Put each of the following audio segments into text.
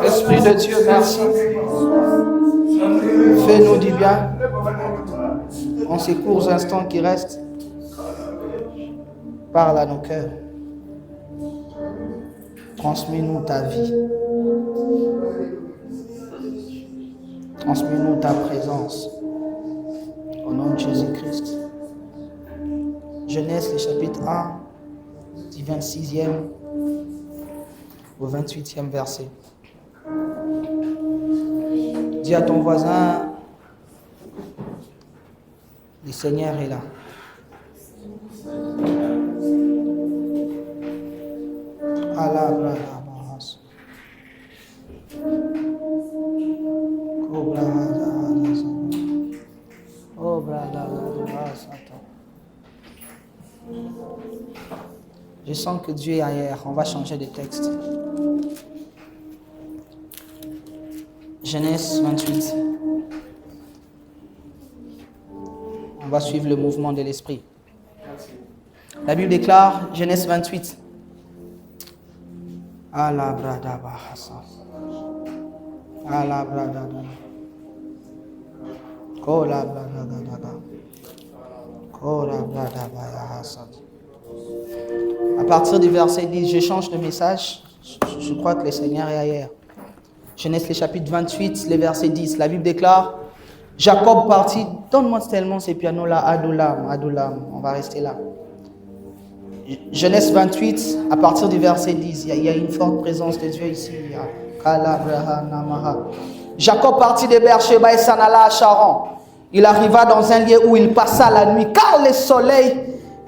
Esprit de Dieu, merci. Fais-nous du bien en ces courts instants qui restent. Parle à nos cœurs. Transmets-nous ta vie. Transmets-nous ta présence. Au nom de Jésus-Christ. Genèse, le chapitre 1, du 26e au 28e verset. Dis à ton voisin, le Seigneur est là. Je sens que Dieu est ailleurs. On va changer de texte. Genèse 28. On va suivre le mouvement de l'esprit. La Bible déclare, Genèse 28. Allah brada bahasa. Allah brada. Kola brada. Kola brada bahasa. À partir du verset 10, je change de message. Je crois que le Seigneur est ailleurs. Genèse le chapitre 28, le verset 10. La Bible déclare, Jacob partit. Donne-moi tellement ces pianos-là, Adoulam. On va rester là. Genèse 28, à partir du verset 10. Il y a une forte présence de Dieu ici. Jacob partit de Beersheba et s'en alla à Charan. Il arriva dans un lieu où il passa la nuit, car le soleil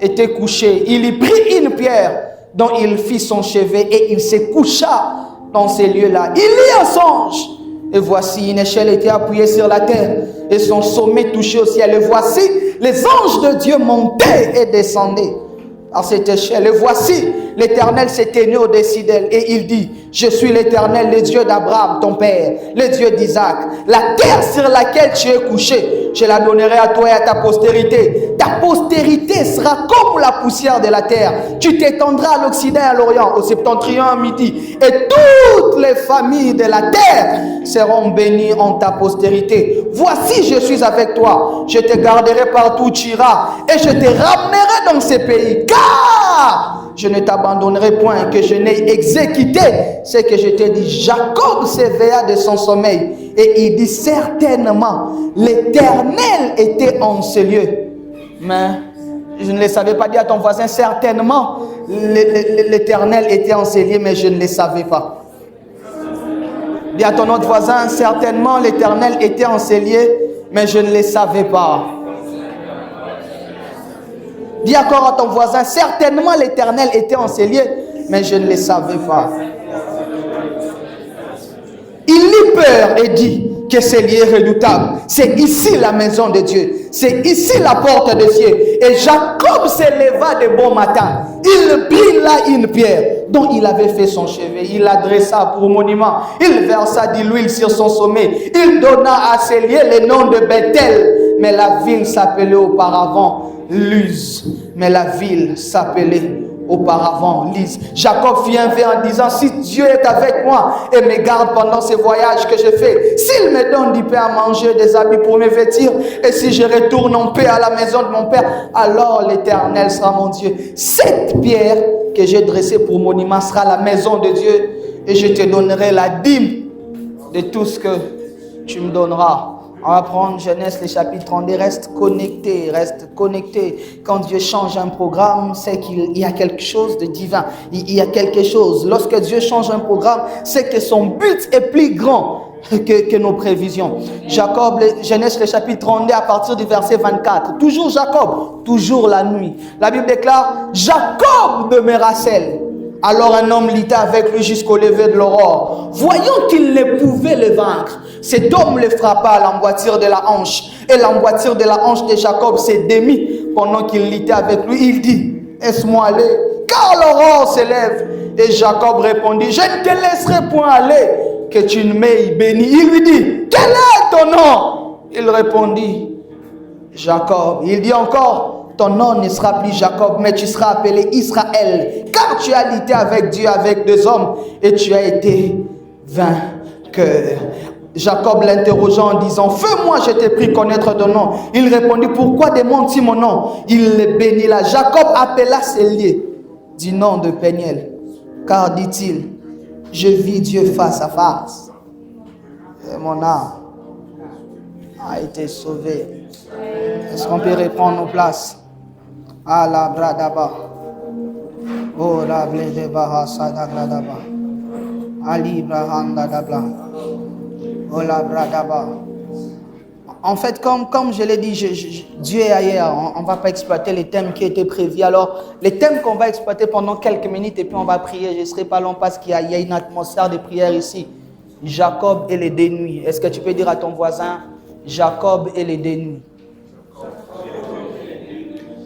était couché. Il y prit une pierre dont il fit son chevet et il se coucha dans ces lieux-là. Il eut un songe. Et voici, une échelle était appuyée sur la terre et son sommet touchait au ciel. Et voici, les anges de Dieu montaient et descendaient à cette échelle. Et voici, l'Éternel s'est tenu au-dessus d'elle et il dit, je suis l'Éternel, le Dieu d'Abraham, ton père, le Dieu d'Isaac. La terre sur laquelle tu es couché, je la donnerai à toi et à ta postérité. Ta postérité sera comme la poussière de la terre. Tu t'étendras à l'Occident et à l'Orient, au septentrion, à midi. Et toutes les familles de la terre seront bénies en ta postérité. Voici, je suis avec toi. Je te garderai partout où tu iras et je te ramènerai dans ces pays. Car je ne t'abandonnerai point, que je n'ai exécuté ce que je t'ai dit. Jacob s'éveilla de son sommeil et il dit, certainement, l'Éternel était en ce lieu. Mais je ne le savais pas. Dire à ton voisin, certainement, l'Éternel était en ce lieu, mais je ne le savais pas. Dis à ton autre voisin, certainement, l'Éternel était en ce lieu, mais je ne le savais pas. Dis encore à ton voisin, certainement l'Éternel était en ces lieux, mais je ne le savais pas. Il eut peur et dit que ce lieu est redoutable. C'est ici la maison de Dieu. C'est ici la porte de Dieu. Et Jacob se leva de bon matin. Il prit là une pierre dont il avait fait son chevet. Il la dressa pour monument. Il versa de l'huile sur son sommet. Il donna à ce lieu le nom de Bethel. Mais la ville s'appelait auparavant Luz. Mais la ville s'appelait auparavant Luz. Jacob fit un vœu en disant, si Dieu est avec moi et me garde pendant ces voyages que je fais, s'il me donne du pain à manger, des habits pour me vêtir, et si je retourne en paix à la maison de mon père, alors l'Éternel sera mon Dieu. Cette pierre que j'ai dressée pour monument sera la maison de Dieu, et je te donnerai la dîme de tout ce que tu me donneras. On va prendre Genèse, le chapitre 32, reste connecté. Quand Dieu change un programme, c'est qu'il y a quelque chose de divin. Il y a quelque chose. Lorsque Dieu change un programme, c'est que son but est plus grand que nos prévisions. Jacob, Genèse, le chapitre 32, à partir du verset 24. Toujours Jacob, toujours la nuit. La Bible déclare, Jacob demeura seul. Alors un homme lutta avec lui jusqu'au lever de l'aurore. Voyant qu'il ne pouvait le vaincre, cet homme le frappa à l'emboîture de la hanche. Et l'emboîture de la hanche de Jacob s'est démise pendant qu'il luttait avec lui. Il dit, laisse-moi aller, car l'aurore s'élève. Et Jacob répondit, je ne te laisserai point aller, que tu ne m'aies béni. Il lui dit, quel est ton nom? Il répondit, Jacob. Il dit encore, ton nom ne sera plus Jacob, mais tu seras appelé Israël, car tu as lutté avec Dieu, avec des hommes, et tu as été vainqueur. Jacob l'interrogea en disant, fais-moi, je t'ai pris connaître ton nom. Il répondit, pourquoi demandes-tu mon nom? Il le bénit là. Jacob appela ses lieux du nom de Péniel, car dit-il, je vis Dieu face à face. Et mon âme a été sauvée. Est-ce qu'on peut reprendre nos places? Ah la bradaba. Oh la bledeba sadagradaba. Ali brahanda dabla. Oh la bradaba. En fait, comme je l'ai dit, Dieu est ailleurs. On ne va pas exploiter les thèmes qui étaient prévus. Alors, les thèmes qu'on va exploiter pendant quelques minutes et puis on va prier. Je ne serai pas long parce qu'il y a une atmosphère de prière ici. Jacob et les dénuis. Est-ce que tu peux dire à ton voisin, Jacob et les dénuis?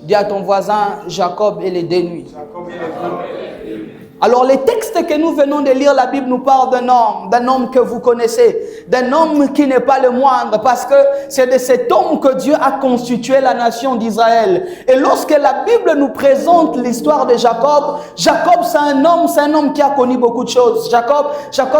Dis à ton voisin, Jacob et les dénuis. Alors les textes que nous venons de lire, la Bible nous parle d'un homme que vous connaissez, d'un homme qui n'est pas le moindre, parce que c'est de cet homme que Dieu a constitué la nation d'Israël. Et lorsque la Bible nous présente l'histoire de Jacob, Jacob c'est un homme qui a connu beaucoup de choses. Jacob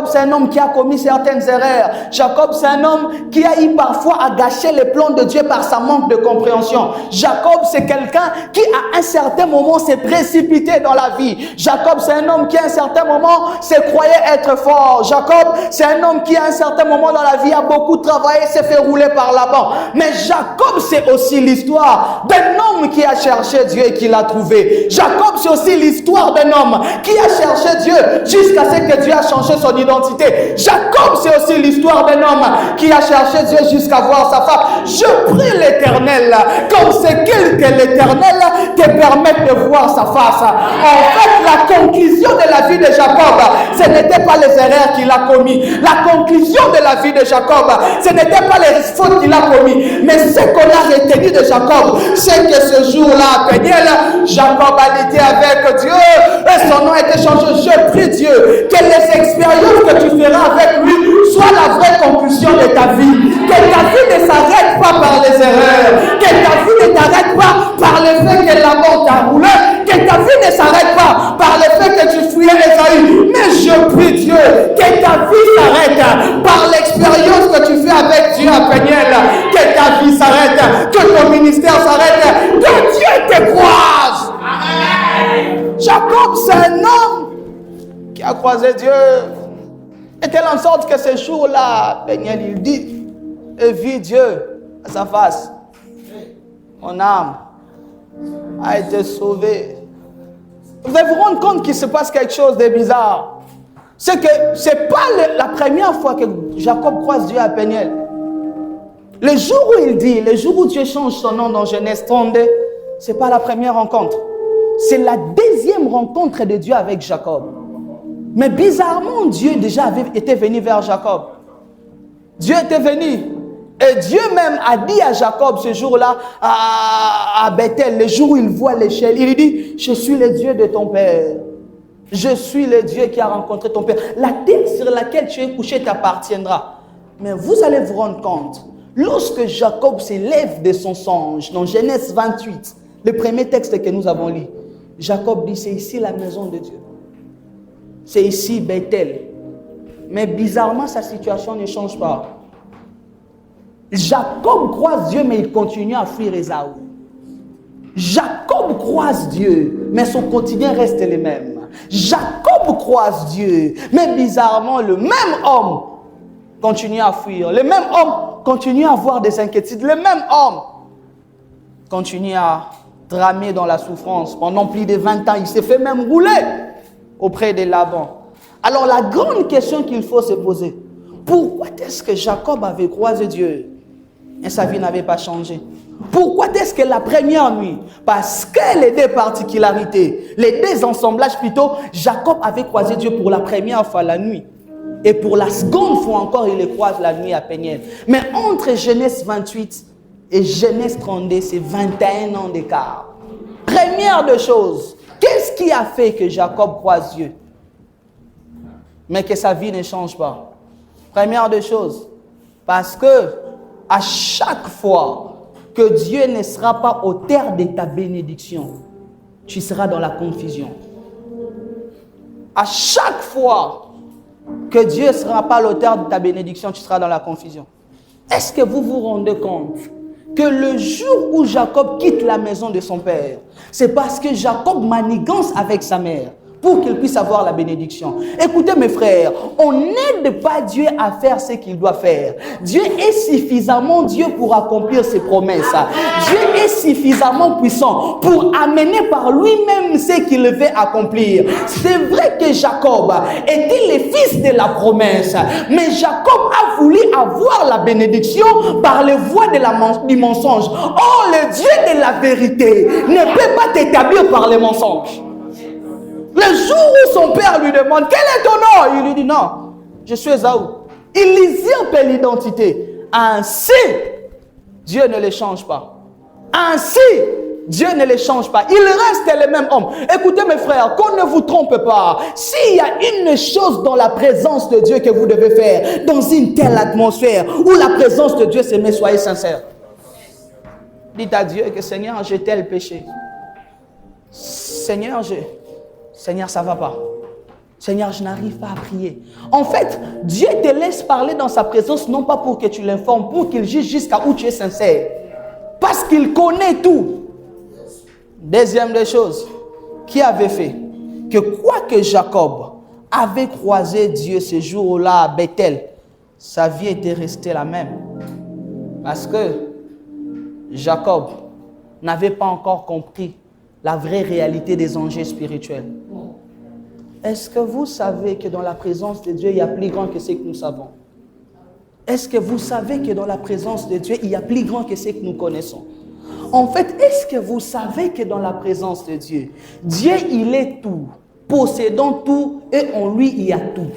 c'est un homme qui a commis certaines erreurs. Jacob c'est un homme qui a eu parfois à gâcher les plans de Dieu par sa manque de compréhension. Jacob c'est quelqu'un qui à un certain moment s'est précipité dans la vie. Jacob c'est un homme qui à un certain moment se croyait être fort. Jacob, c'est un homme qui à un certain moment dans la vie a beaucoup travaillé, s'est fait rouler par Laban. Mais Jacob, c'est aussi l'histoire d'un homme qui a cherché Dieu et qui l'a trouvé. Jacob, c'est aussi l'histoire d'un homme qui a cherché Dieu jusqu'à ce que Dieu a changé son identité. Jacob, c'est aussi l'histoire d'un homme qui a cherché Dieu jusqu'à voir sa femme. Je prie l'Éternel, comme c'est qu'il que l'Éternel te permette de voir sa face. En fait, la conclusion de la vie de Jacob, ce n'était pas les erreurs qu'il a commis. La conclusion de la vie de Jacob, ce n'était pas les fautes qu'il a commis. Mais ce qu'on a retenu de Jacob, c'est que ce jour-là, à Péniel, Jacob a été avec Dieu et son nom a été changé. Je prie Dieu que les expériences que tu feras avec lui soient la vraie conclusion de ta vie. Que ta vie ne s'arrête pas par les erreurs. Que ta vie ne t'arrête pas par le fait que la mort t'a roulé. Que ta vie ne s'arrête pas par le fait que tu fouillais Esaü. Mais je prie Dieu que ta vie s'arrête par l'expérience que tu fais avec Dieu à Péniel. Que ta vie s'arrête, que ton ministère s'arrête, que Dieu te croise. Amen. Jacob, c'est un homme qui a croisé Dieu. Et telle en sorte que ce jour-là, Péniel, il dit, et vit Dieu à sa face. Mon âme a été sauvée. Vous allez vous rendre compte qu'il se passe quelque chose de bizarre. C'est que ce n'est pas la première fois que Jacob croise Dieu à Péniel. Le jour où il dit, le jour où Dieu change son nom dans Genèse 32, ce n'est pas la première rencontre. C'est la deuxième rencontre de Dieu avec Jacob. Mais bizarrement, Dieu déjà était venu vers Jacob. Dieu était venu. Et Dieu même a dit à Jacob ce jour-là, à Bethel, le jour où il voit l'échelle, il lui dit, je suis le Dieu de ton père. Je suis le Dieu qui a rencontré ton père. La terre sur laquelle tu es couché t'appartiendra. Mais vous allez vous rendre compte, lorsque Jacob s'élève de son songe, dans Genèse 28, le premier texte que nous avons lu, Jacob dit, c'est ici la maison de Dieu. C'est ici Bethel. Mais bizarrement, sa situation ne change pas. Jacob croise Dieu, mais il continue à fuir Ésaü. Jacob croise Dieu, mais son quotidien reste le même. Jacob croise Dieu, mais bizarrement, le même homme continue à fuir. Le même homme continue à avoir des inquiétudes. Le même homme continue à dramer dans la souffrance. Pendant plus de 20 ans, il s'est fait même rouler auprès de Laban. Alors la grande question qu'il faut se poser, pourquoi est-ce que Jacob avait croisé Dieu et sa vie n'avait pas changé? Pourquoi est-ce que la première nuit, parce que les deux particularités, les deux ensemblages plutôt, Jacob avait croisé Dieu pour la première fois la nuit. Et pour la seconde fois encore, il le croise la nuit à Péniel. Mais entre Genèse 28 et Genèse 32, c'est 21 ans d'écart. Première de choses, qu'est-ce qui a fait que Jacob croise Dieu, mais que sa vie ne change pas? Première de choses, parce que à chaque fois que Dieu ne sera pas auteur de ta bénédiction, tu seras dans la confusion. À chaque fois que Dieu ne sera pas l'auteur de ta bénédiction, tu seras dans la confusion. Est-ce que vous vous rendez compte que le jour où Jacob quitte la maison de son père, c'est parce que Jacob manigance avec sa mère pour qu'il puisse avoir la bénédiction. Écoutez mes frères, on n'aide pas Dieu à faire ce qu'il doit faire. Dieu est suffisamment Dieu pour accomplir ses promesses. Dieu est suffisamment puissant pour amener par lui-même ce qu'il veut accomplir. C'est vrai que Jacob était le fils de la promesse, mais Jacob a voulu avoir la bénédiction par les voies du mensonge. Or, le Dieu de la vérité ne peut pas t'établir par les mensonges. Le jour où son père lui demande « Quel est ton nom ?» Il lui dit « Non, je suis Ésaü. » Il usurpe l'identité. Ainsi, Dieu ne les change pas. Ainsi, Dieu ne les change pas. Il reste le même homme. Écoutez mes frères, qu'on ne vous trompe pas. S'il y a une chose dans la présence de Dieu que vous devez faire, dans une telle atmosphère où la présence de Dieu s'aime, soyez sincères. Dites à Dieu que Seigneur, j'ai tel péché. Seigneur, ça ne va pas. Seigneur, je n'arrive pas à prier. En fait, Dieu te laisse parler dans sa présence, non pas pour que tu l'informes, pour qu'il juge jusqu'à où tu es sincère. Parce qu'il connaît tout. Deuxième des choses, qui avait fait que quoique Jacob avait croisé Dieu ce jour-là à Bethel, sa vie était restée la même. Parce que Jacob n'avait pas encore compris la vraie réalité des enjeux spirituels. Est-ce que vous savez que dans la présence de Dieu, il y a plus grand que ce que nous savons? Est-ce que vous savez que dans la présence de Dieu, il y a plus grand que ce que nous connaissons? En fait, est-ce que vous savez que dans la présence de Dieu, Dieu, il est tout, possédant tout, et en lui, il y a tout.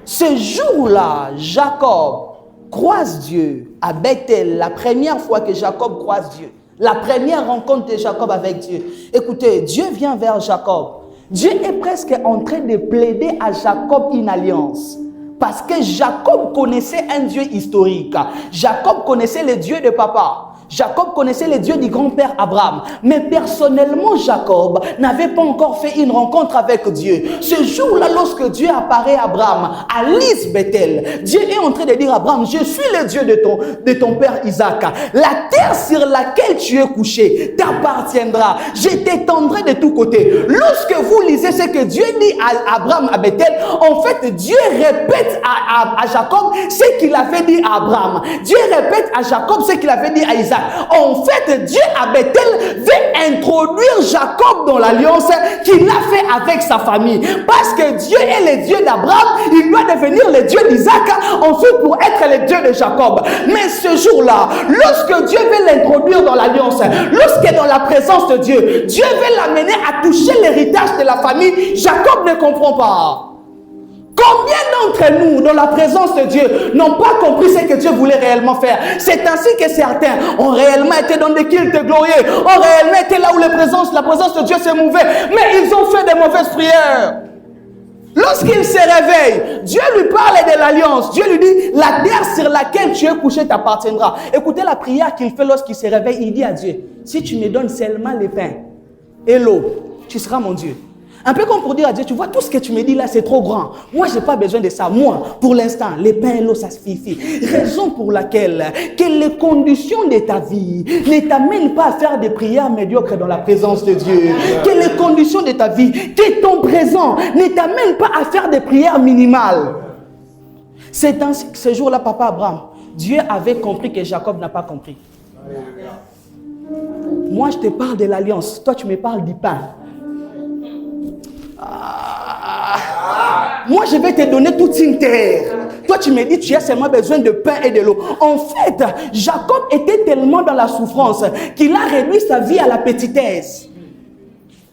Ce jour-là, Jacob croise Dieu à Bethel, la première fois que Jacob croise Dieu. La première rencontre de Jacob avec Dieu. Écoutez, Dieu vient vers Jacob. Dieu est presque en train de plaider à Jacob une alliance. Parce que Jacob connaissait un Dieu historique. Jacob connaissait le Dieu de papa. Jacob connaissait le Dieu du grand-père Abraham. Mais personnellement, Jacob n'avait pas encore fait une rencontre avec Dieu. Ce jour-là, lorsque Dieu apparaît à Abraham, à Lys Bethel, Dieu est en train de dire à Abraham, je suis le Dieu de ton père Isaac. La terre sur laquelle tu es couché t'appartiendra. Je t'étendrai de tous côtés. Lorsque vous lisez ce que Dieu dit à Abraham à Bethel, en fait, Dieu répète à Jacob ce qu'il avait dit à Abraham. Dieu répète à Jacob ce qu'il avait dit à Isaac. En fait, Dieu à Bethel veut introduire Jacob dans l'alliance qu'il a fait avec sa famille. Parce que Dieu est le Dieu d'Abraham, il doit devenir le Dieu d'Isaac, ensuite pour être le Dieu de Jacob. Mais ce jour-là, lorsque Dieu veut l'introduire dans l'alliance, lorsque dans la présence de Dieu, Dieu veut l'amener à toucher l'héritage de la famille, Jacob ne comprend pas. Combien d'entre nous, dans la présence de Dieu, n'ont pas compris ce que Dieu voulait réellement faire? C'est ainsi que certains ont réellement été dans des cultes glorieux, ont réellement été là où la présence de Dieu s'est mouvée, mais ils ont fait des mauvaises prières. Lorsqu'il se réveille, Dieu lui parle de l'alliance. Dieu lui dit, la terre sur laquelle tu es couché t'appartiendra. Écoutez la prière qu'il fait lorsqu'il se réveille. Il dit à Dieu, si tu me donnes seulement le pain et l'eau, tu seras mon Dieu. Un peu comme pour dire à Dieu, tu vois, tout ce que tu me dis là, c'est trop grand. Moi, je n'ai pas besoin de ça. Moi, pour l'instant, les pains et l'eau, ça suffit. Raison pour laquelle que les conditions de ta vie ne t'amènent pas à faire des prières médiocres dans la présence de Dieu. Que les conditions de ta vie, que ton présent ne t'amène pas à faire des prières minimales. C'est ainsi que ce jour-là, papa Abraham, Dieu avait compris que Jacob n'a pas compris. Moi, je te parle de l'alliance. Toi, tu me parles du pain. Moi, je vais te donner toute une terre. Toi, tu me dis, tu as seulement besoin de pain et de l'eau. En fait, Jacob était tellement dans la souffrance qu'il a réduit sa vie à la petitesse.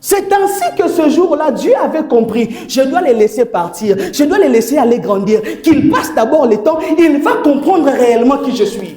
C'est ainsi que ce jour-là, Dieu avait compris, je dois les laisser partir, je dois les laisser aller grandir, qu'ils passent d'abord le temps, il va comprendre réellement qui je suis.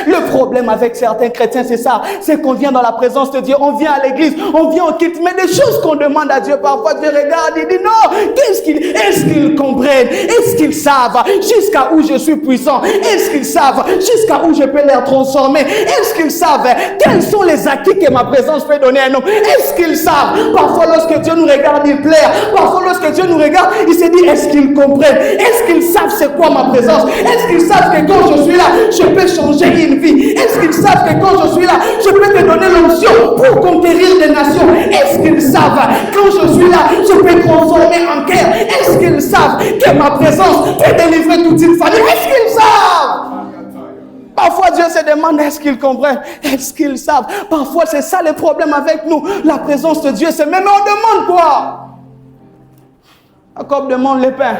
Le problème avec certains chrétiens, c'est ça. C'est qu'on vient dans la présence de Dieu, on vient à l'église, on vient au culte, mais des choses qu'on demande à Dieu, parfois Dieu regarde et dit non, est-ce qu'ils comprennent? Est-ce qu'ils savent jusqu'à où je suis puissant? Est-ce qu'ils savent jusqu'à où je peux les transformer? Est-ce qu'ils savent quels sont les acquis que ma présence peut donner à un homme? Est-ce qu'ils savent? Parfois lorsque Dieu nous regarde, il plaire. Parfois lorsque Dieu nous regarde, il se dit, est-ce qu'ils comprennent? Est-ce qu'ils savent c'est quoi ma présence? Est-ce qu'ils savent que quand je suis là, je peux changer une vie? Est-ce qu'ils savent que quand je suis là, je peux te donner l'onction pour conquérir des nations? Est-ce qu'ils savent quand je suis là, je peux transformer en cœur? Est-ce qu'ils savent que ma présence peut délivrer toute une famille? Est-ce qu'ils savent? Parfois Dieu se demande, est-ce qu'ils comprennent? Est-ce qu'ils savent? Parfois c'est ça le problème avec nous. La présence de Dieu, c'est même on demande quoi? Jacob demande le pain.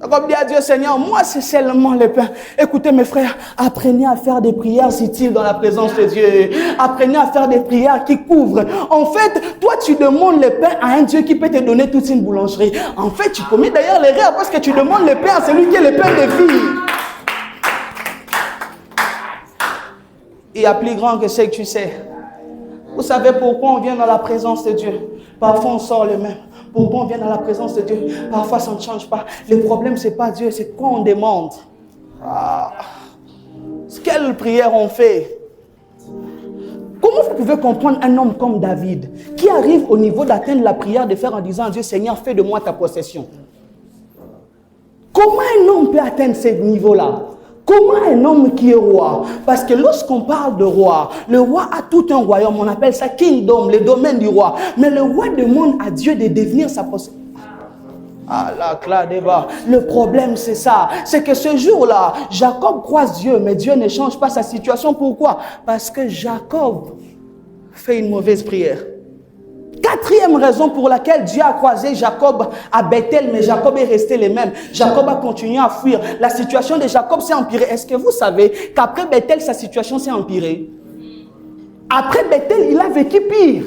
Jacob dit à Dieu, Seigneur, moi c'est seulement le pain. Écoutez mes frères, apprenez à faire des prières utiles dans la présence de Dieu. Apprenez à faire des prières qui couvrent. En fait, toi tu demandes le pain à un Dieu qui peut te donner toute une boulangerie. En fait, tu commets d'ailleurs l'erreur parce que tu demandes le pain à celui qui est le pain de vie. Il y a plus grand que ce que tu sais. Vous savez pourquoi on vient dans la présence de Dieu? Parfois on sort le même. Pourquoi on vient dans la présence de Dieu? Parfois ça ne change pas. Le problème c'est pas Dieu, c'est quoi on demande. Quelle prière on fait? Comment vous pouvez comprendre un homme comme David qui arrive au niveau d'atteindre la prière de faire en disant à Dieu, Seigneur, fais de moi ta possession? Comment un homme peut atteindre ce niveau-là? Comment un homme qui est roi? Parce que lorsqu'on parle de roi, le roi a tout un royaume, on appelle ça kingdom, le domaine du roi. Mais le roi demande à Dieu de devenir sa possession. Le problème c'est ça, c'est que ce jour-là, Jacob croise Dieu, mais Dieu ne change pas sa situation. Pourquoi? Parce que Jacob fait une mauvaise prière. Quatrième raison pour laquelle Dieu a croisé Jacob à Bethel, mais Jacob est resté le même. Jacob a continué à fuir. La situation de Jacob s'est empirée. Est-ce que vous savez qu'après Bethel, sa situation s'est empirée? Après Bethel, il a vécu pire.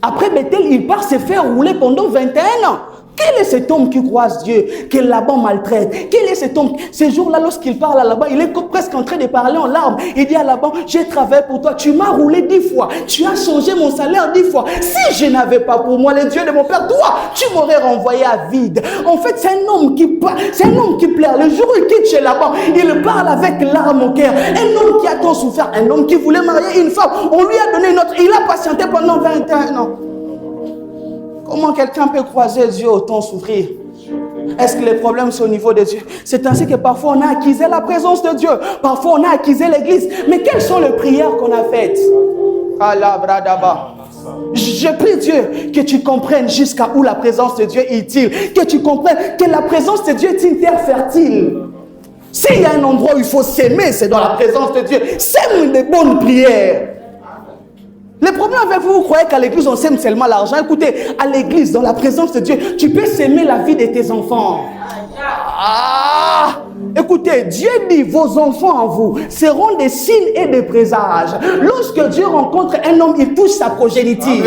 Après Bethel, il part se faire rouler pendant 21 ans. Quel est cet homme qui croise Dieu, que Laban maltraite? Quel est cet homme? Ce jour-là, lorsqu'il parle à Laban, il est presque en train de parler en larmes. Il dit à Laban, j'ai travaillé pour toi, tu m'as roulé 10 fois, tu as changé mon salaire 10 fois. Si je n'avais pas pour moi le Dieu de mon père, toi, tu m'aurais renvoyé à vide. En fait, c'est un homme qui pleure. Le jour où il quitte chez Laban, il parle avec larmes au cœur. Un homme qui a tant souffert, un homme qui voulait marier une femme, on lui a donné une autre. Il a patienté pendant 21 ans. Comment quelqu'un peut croiser Dieu autant souffrir? Est-ce que les problèmes sont au niveau de Dieu? C'est ainsi que parfois on a acquis la présence de Dieu. Parfois on a acquis l'église. Mais quelles sont les prières qu'on a faites? Je prie Dieu que tu comprennes jusqu'à où la présence de Dieu est utile. Que tu comprennes que la présence de Dieu est une terre fertile. S'il y a un endroit où il faut s'aimer, c'est dans la présence de Dieu. Sème des bonnes prières. Le problème avec vous, vous croyez qu'à l'église, on sème seulement l'argent. Écoutez, à l'église, dans la présence de Dieu, tu peux s'aimer la vie de tes enfants. Écoutez, Dieu dit, vos enfants en vous seront des signes et des présages. Lorsque Dieu rencontre un homme, il touche sa progéniture.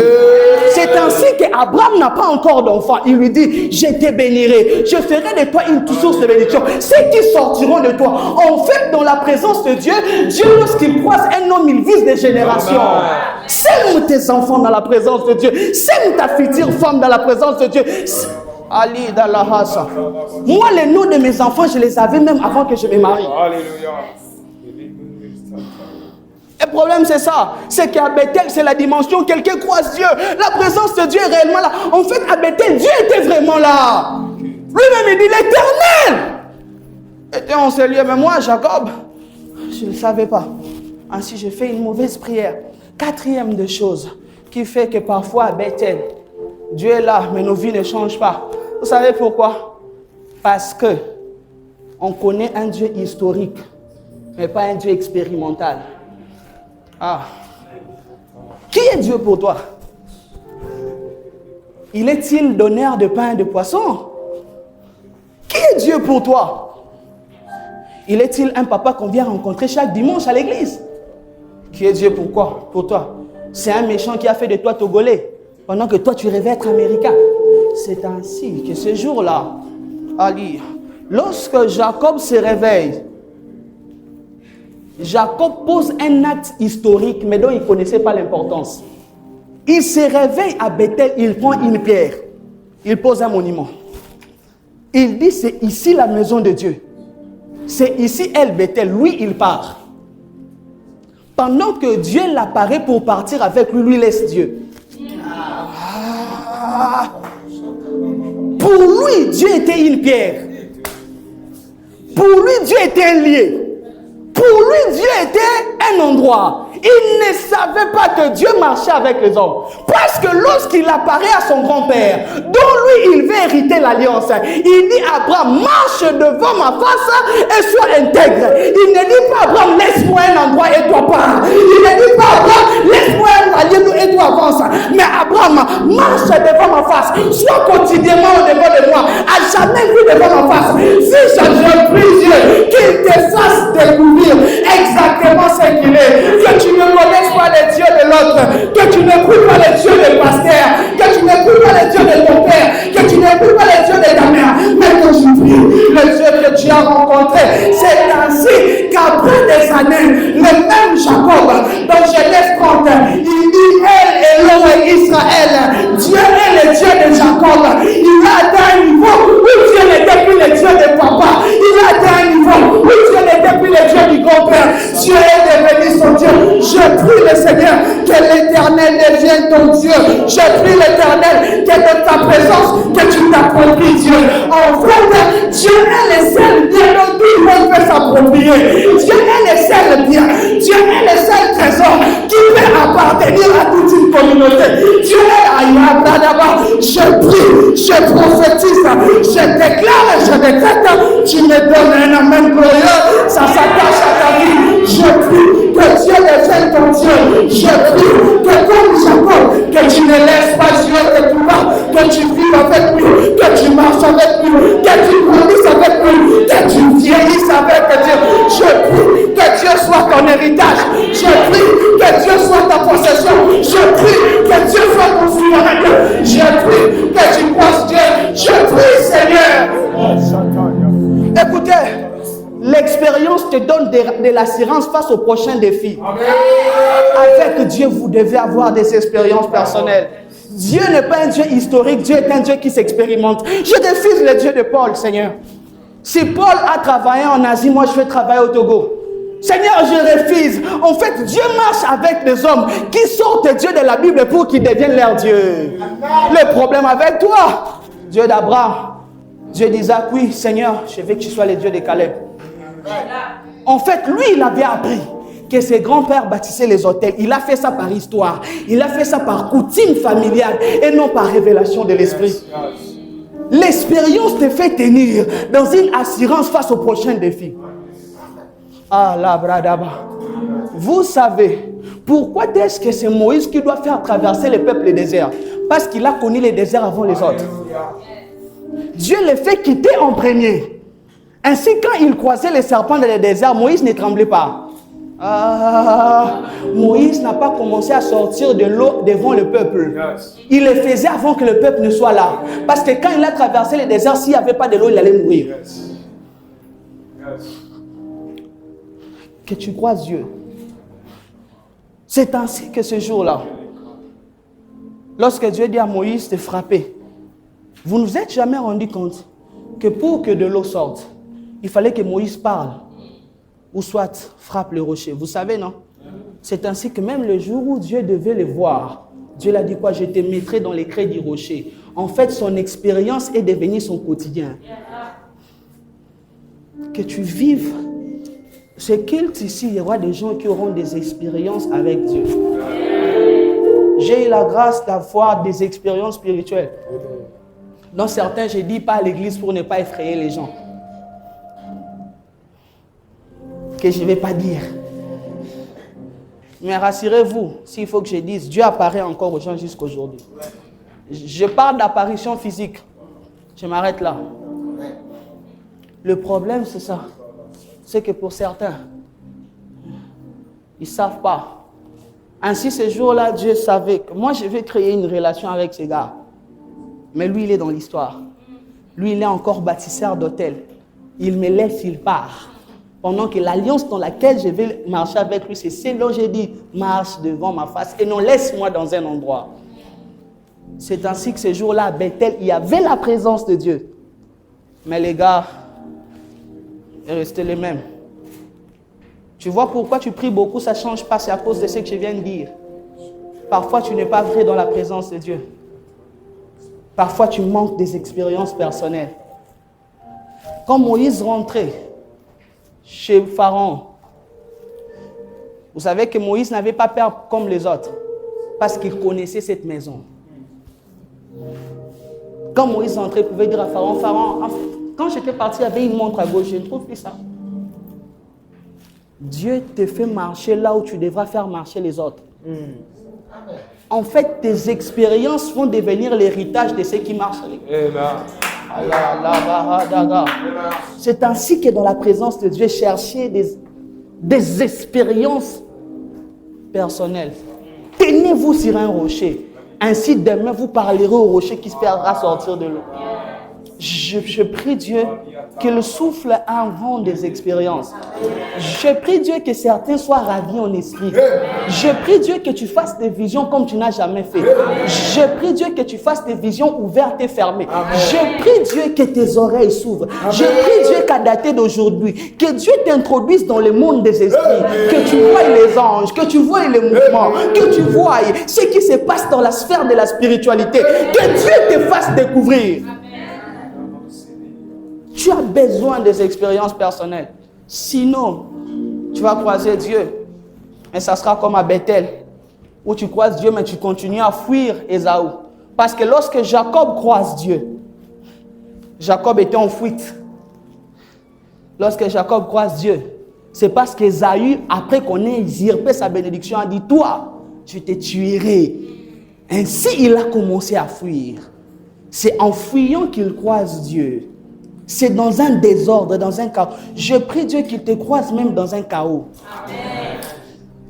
C'est ainsi qu'Abraham n'a pas encore d'enfant. Il lui dit, je te bénirai, je ferai de toi une source de bénédiction. Ceux qui sortiront de toi. En fait, dans la présence de Dieu, Dieu, lorsqu'il croise un homme, il vise des générations. Sème tes enfants dans la présence de Dieu. Sème ta future femme dans la présence de Dieu. Ali Dalahasa. Moi, les noms de mes enfants, je les avais même avant que je me marie. Le problème, c'est ça. C'est qu'à Bethel, c'est la dimension où quelqu'un croise Dieu. La présence de Dieu est réellement là. En fait, à Bethel, Dieu était vraiment là. Lui-même, il dit l'Éternel était en ce lieu. Mais moi, Jacob, je ne le savais pas. Ainsi, j'ai fait une mauvaise prière. Quatrième de choses qui fait que parfois à Bethel, Dieu est là, mais nos vies ne changent pas. Vous savez pourquoi? Parce que on connaît un Dieu historique, mais pas un Dieu expérimental. Qui est Dieu pour toi? Il est-il donneur de pain et de poisson? Qui est Dieu pour toi? Il est-il un papa qu'on vient rencontrer chaque dimanche à l'église? Qui est Dieu pour toi? C'est un méchant qui a fait de toi Togolais, pendant que toi tu rêvais être américain. C'est ainsi que ce jour-là, Ali, lorsque Jacob se réveille, Jacob pose un acte historique, mais dont il ne connaissait pas l'importance. Il se réveille à Bethel, il prend une pierre, il pose un monument. Il dit, c'est ici la maison de Dieu. C'est ici El Bethel. Lui, il part. Pendant que Dieu l'apparaît pour partir avec lui, lui laisse Dieu. Pour lui, Dieu était une pierre. Pour lui, Dieu était un lieu. Pour lui, Dieu était un endroit. Il ne savait pas que Dieu marchait avec les hommes. Parce que lorsqu'il apparaît à son grand-père, dont lui, il veut hériter l'alliance, il dit à Abraham, marche devant ma face et sois intègre. Il ne dit pas, Abraham, laisse-moi un endroit et toi pars. Il ne dit pas, Abraham, laisse-moi un allié et toi avance. Mais Abraham, marche devant ma face. Sois quotidiennement au devant de moi. À jamais vu devant ma face. Si je prie Dieu, qu'il te fasse découvrir exactement ce qu'il est. Que tu ne connaisses pas les dieux de l'autre, que tu n'écoutes pas les dieux des pasteurs, que tu n'écoutes pas les dieux de ton père, que tu n'écoutes pas les dieux de ta mère, mais que tu pries le Dieu que tu as rencontré. C'est ainsi qu'après des années, le même Jacob, dans Genèse 30, il dit, El Elohim Israël, Dieu est le Dieu de Jacob. Il a atteint un niveau où Dieu n'était plus le Dieu de papa. Il a atteint un niveau où Dieu n'était plus le Dieu du grand-père. Dieu est devenu son Dieu. Je prie le Seigneur que l'Éternel devienne ton Dieu. Je prie l'Éternel que de ta présence, que tu t'appropries Dieu. En fait, Dieu est le seul bien dont tout le monde peut s'approprier. Dieu est le seul bien. Dieu est le seul trésor qui peut appartenir à toute une communauté. Dieu est Ayabradaba. Je prie, je prophétise, je déclare et je décrète. Tu me donnes un amen glorieux. Ça s'attache à ta vie. Je prie que Dieu devienne ton Dieu. Je prie que comme Jacob, que tu ne laisses pas Dieu te pouvoir, que tu vives avec lui, que tu marches avec lui, que tu grandisses avec lui, que tu vieillisses avec Dieu. Je prie que Dieu soit ton héritage. Je prie que Dieu soit ta possession. Je prie que Dieu soit ton souverain. Je prie que tu croises Dieu. Je prie, Seigneur. Écoutez, l'expérience te donne de l'assurance face aux prochains défis. Avec Dieu, vous devez avoir des expériences personnelles. Dieu n'est pas un Dieu historique, Dieu est un Dieu qui s'expérimente. Je refuse le Dieu de Paul, Seigneur. Si Paul a travaillé en Asie, moi je vais travailler au Togo. Seigneur, je refuse. En fait, Dieu marche avec des hommes qui sortent Dieu de la Bible pour qu'ils deviennent leur Dieu. Le problème avec toi, Dieu d'Abraham, Dieu d'Isaac, oui, Seigneur, je veux que tu sois le Dieu de Caleb. En fait, lui, il avait appris que ses grands-pères bâtissaient les autels. Il a fait ça par histoire. Il a fait ça par coutume familiale et non par révélation de l'esprit. L'expérience te fait tenir dans une assurance face aux prochains défis. Ah là, bradaba. Vous savez, pourquoi est-ce que c'est Moïse qui doit faire traverser le peuple le désert? Parce qu'il a connu les déserts avant les autres. Dieu les fait quitter en premier. Ainsi, quand il croisait les serpents dans le désert, Moïse ne tremblait pas. Moïse n'a pas commencé à sortir de l'eau devant le peuple. Il le faisait avant que le peuple ne soit là. Parce que quand il a traversé le désert, s'il n'y avait pas de l'eau, il allait mourir. Que tu crois Dieu. C'est ainsi que ce jour-là, lorsque Dieu dit à Moïse de frapper, vous ne vous êtes jamais rendu compte que pour que de l'eau sorte, il fallait que Moïse parle ou soit frappe le rocher. Vous savez, non? C'est ainsi que même le jour où Dieu devait le voir, Dieu l'a dit quoi? Je te mettrai dans les creux du rocher. En fait, son expérience est devenue son quotidien. Que tu vives ce culte ici, il y aura des gens qui auront des expériences avec Dieu. J'ai eu la grâce d'avoir des expériences spirituelles. Dans certains, je ne dis pas à l'église pour ne pas effrayer les gens. Que je ne vais pas dire. Mais rassurez-vous, s'il faut que je dise, Dieu apparaît encore aux gens jusqu'aujourd'hui. Je parle d'apparition physique. Je m'arrête là. Le problème, c'est ça. C'est que pour certains, ils ne savent pas. Ainsi, ce jour-là, Dieu savait que moi, je vais créer une relation avec ces gars. Mais lui, il est dans l'histoire. Lui, il est encore bâtisseur d'hôtel. Il me laisse, il part. Pendant que l'alliance dans laquelle je vais marcher avec lui, c'est celle dont j'ai dit, marche devant ma face et non laisse-moi dans un endroit. C'est ainsi que ce jour-là, à Bethel, il y avait la présence de Dieu. Mais les gars, ils restaient les mêmes. Tu vois pourquoi tu pries beaucoup, ça ne change pas, c'est à cause de ce que je viens de dire. Parfois, tu n'es pas vrai dans la présence de Dieu. Parfois, tu manques des expériences personnelles. Quand Moïse rentrait chez Pharaon, vous savez que Moïse n'avait pas peur comme les autres, parce qu'il connaissait cette maison. Quand Moïse rentrait, il pouvait dire à Pharaon, Pharaon, quand j'étais parti, il y avait une montre à gauche, je ne trouve plus ça. Dieu te fait marcher là où tu devras faire marcher les autres. En fait, tes expériences vont devenir l'héritage de ceux qui marchent. C'est ainsi que dans la présence de Dieu, cherchez des expériences personnelles. Tenez-vous sur un rocher. Ainsi, demain, vous parlerez au rocher qui se fera sortir de l'eau. Je prie Dieu qu'il souffle un vent des expériences. Je prie Dieu que certains soient ravis en esprit. Je prie Dieu que tu fasses des visions comme tu n'as jamais fait. Je prie Dieu que tu fasses des visions ouvertes et fermées. Je prie Dieu que tes oreilles s'ouvrent. Je prie Dieu qu'à dater d'aujourd'hui, que Dieu t'introduise dans le monde des esprits, que tu voies les anges, que tu voies les mouvements, que tu voies ce qui se passe dans la sphère de la spiritualité, que Dieu te fasse découvrir. Tu as besoin des expériences personnelles. Sinon, tu vas croiser Dieu. Et ça sera comme à Bethel, où tu croises Dieu, mais tu continues à fuir Ésaü. Parce que lorsque Jacob croise Dieu, Jacob était en fuite. Lorsque Jacob croise Dieu, c'est parce qu'Ésaü, après qu'on ait usurpé sa bénédiction, a dit, toi, je te tuerai. Ainsi, il a commencé à fuir. C'est en fuyant qu'il croise Dieu. C'est dans un désordre, dans un chaos. Je prie Dieu qu'il te croise même dans un chaos. Amen.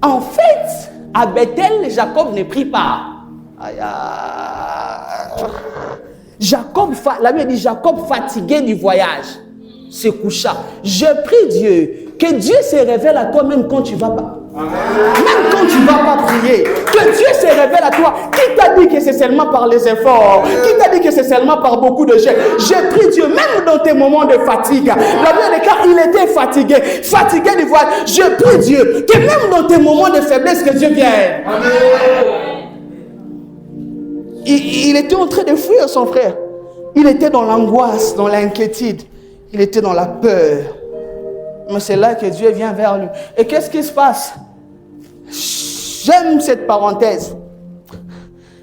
En fait, à Bethel, Jacob ne prie pas. Jacob, la Bible dit Jacob fatigué du voyage, se coucha. Je prie Dieu que Dieu se révèle à toi même quand tu vas pas. Même quand tu ne vas pas prier, que Dieu se révèle à toi. Qui t'a dit que c'est seulement par les efforts? Qui t'a dit que c'est seulement par beaucoup de jeûnes? Je prie Dieu, même dans tes moments de fatigue. La Bible dit car il était fatigué du voyage. Je prie Dieu que même dans tes moments de faiblesse, que Dieu vienne. Il était en train de fuir son frère. Il était dans l'angoisse, dans l'inquiétude. Il était dans la peur. Mais c'est là que Dieu vient vers lui. Et qu'est-ce qui se passe? J'aime cette parenthèse.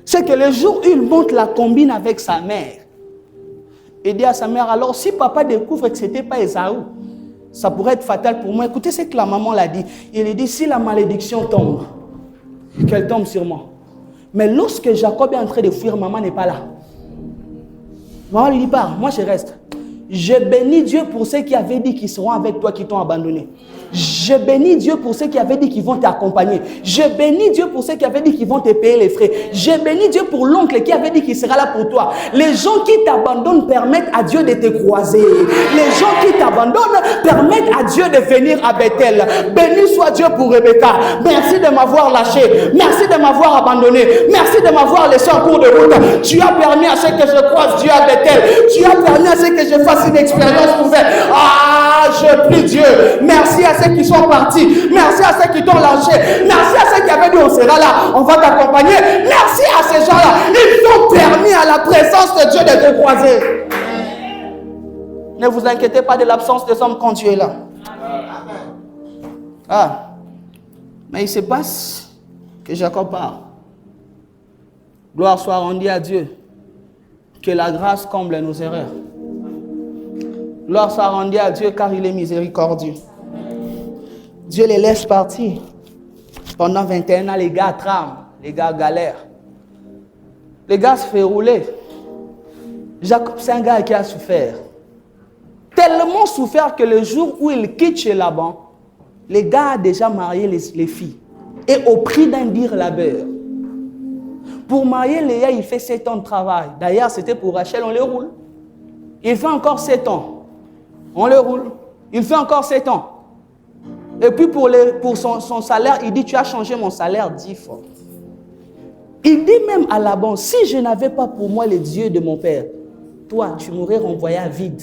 C'est que le jour où il monte la combine avec sa mère, il dit à sa mère, alors si papa découvre que ce n'était pas Ésaü, ça pourrait être fatal pour moi. Écoutez ce que la maman l'a dit. Il lui dit, si la malédiction tombe, qu'elle tombe sur moi. Mais lorsque Jacob est en train de fuir, maman n'est pas là. Maman lui dit, pars, moi je reste. Je bénis Dieu pour ceux qui avaient dit qu'ils seront avec toi, qui t'ont abandonné. Je bénis Dieu pour ceux qui avaient dit qu'ils vont t'accompagner. Je bénis Dieu pour ceux qui avaient dit qu'ils vont te payer les frais. Je bénis Dieu pour l'oncle qui avait dit qu'il sera là pour toi. Les gens qui t'abandonnent permettent à Dieu de te croiser. Les gens qui t'abandonnent permettent à Dieu de venir à Bethel. Béni soit Dieu pour Rebecca. Merci de m'avoir lâché. Merci de m'avoir abandonné. Merci de m'avoir laissé en cours de route. Tu as permis à ce que je croise Dieu à Bethel. Tu as permis à ce que je fasse une expérience ouverte. Ah, je prie Dieu. Merci à ceux qui sont partis. Merci à ceux qui t'ont lâché. Merci à ceux qui avaient dit on sera là, on va t'accompagner. Merci à ces gens-là. Ils ont permis à la présence de Dieu de te croiser. Ne vous inquiétez pas de l'absence des hommes quand Dieu est là. Ah, mais il se passe que Jacob part. Gloire soit rendue à Dieu. Que la grâce comble nos erreurs. Gloire soit rendue à Dieu car il est miséricordieux. Dieu les laisse partir. Pendant 21 ans, les gars trament, les gars galèrent. Les gars se font rouler. Jacob, c'est un gars qui a souffert. Tellement souffert que le jour où il quitte chez Laban, les gars ont déjà marié les filles. Et au prix d'un dire labeur. Pour marier Léa, il fait 7 ans de travail. D'ailleurs, c'était pour Rachel, on les roule. Il fait encore 7 ans. On le roule. Il fait encore 7 ans. Et puis pour son salaire, il dit, tu as changé mon salaire 10 fois. Il dit même à Laban, si je n'avais pas pour moi les dieux de mon père, toi, tu m'aurais renvoyé à vide.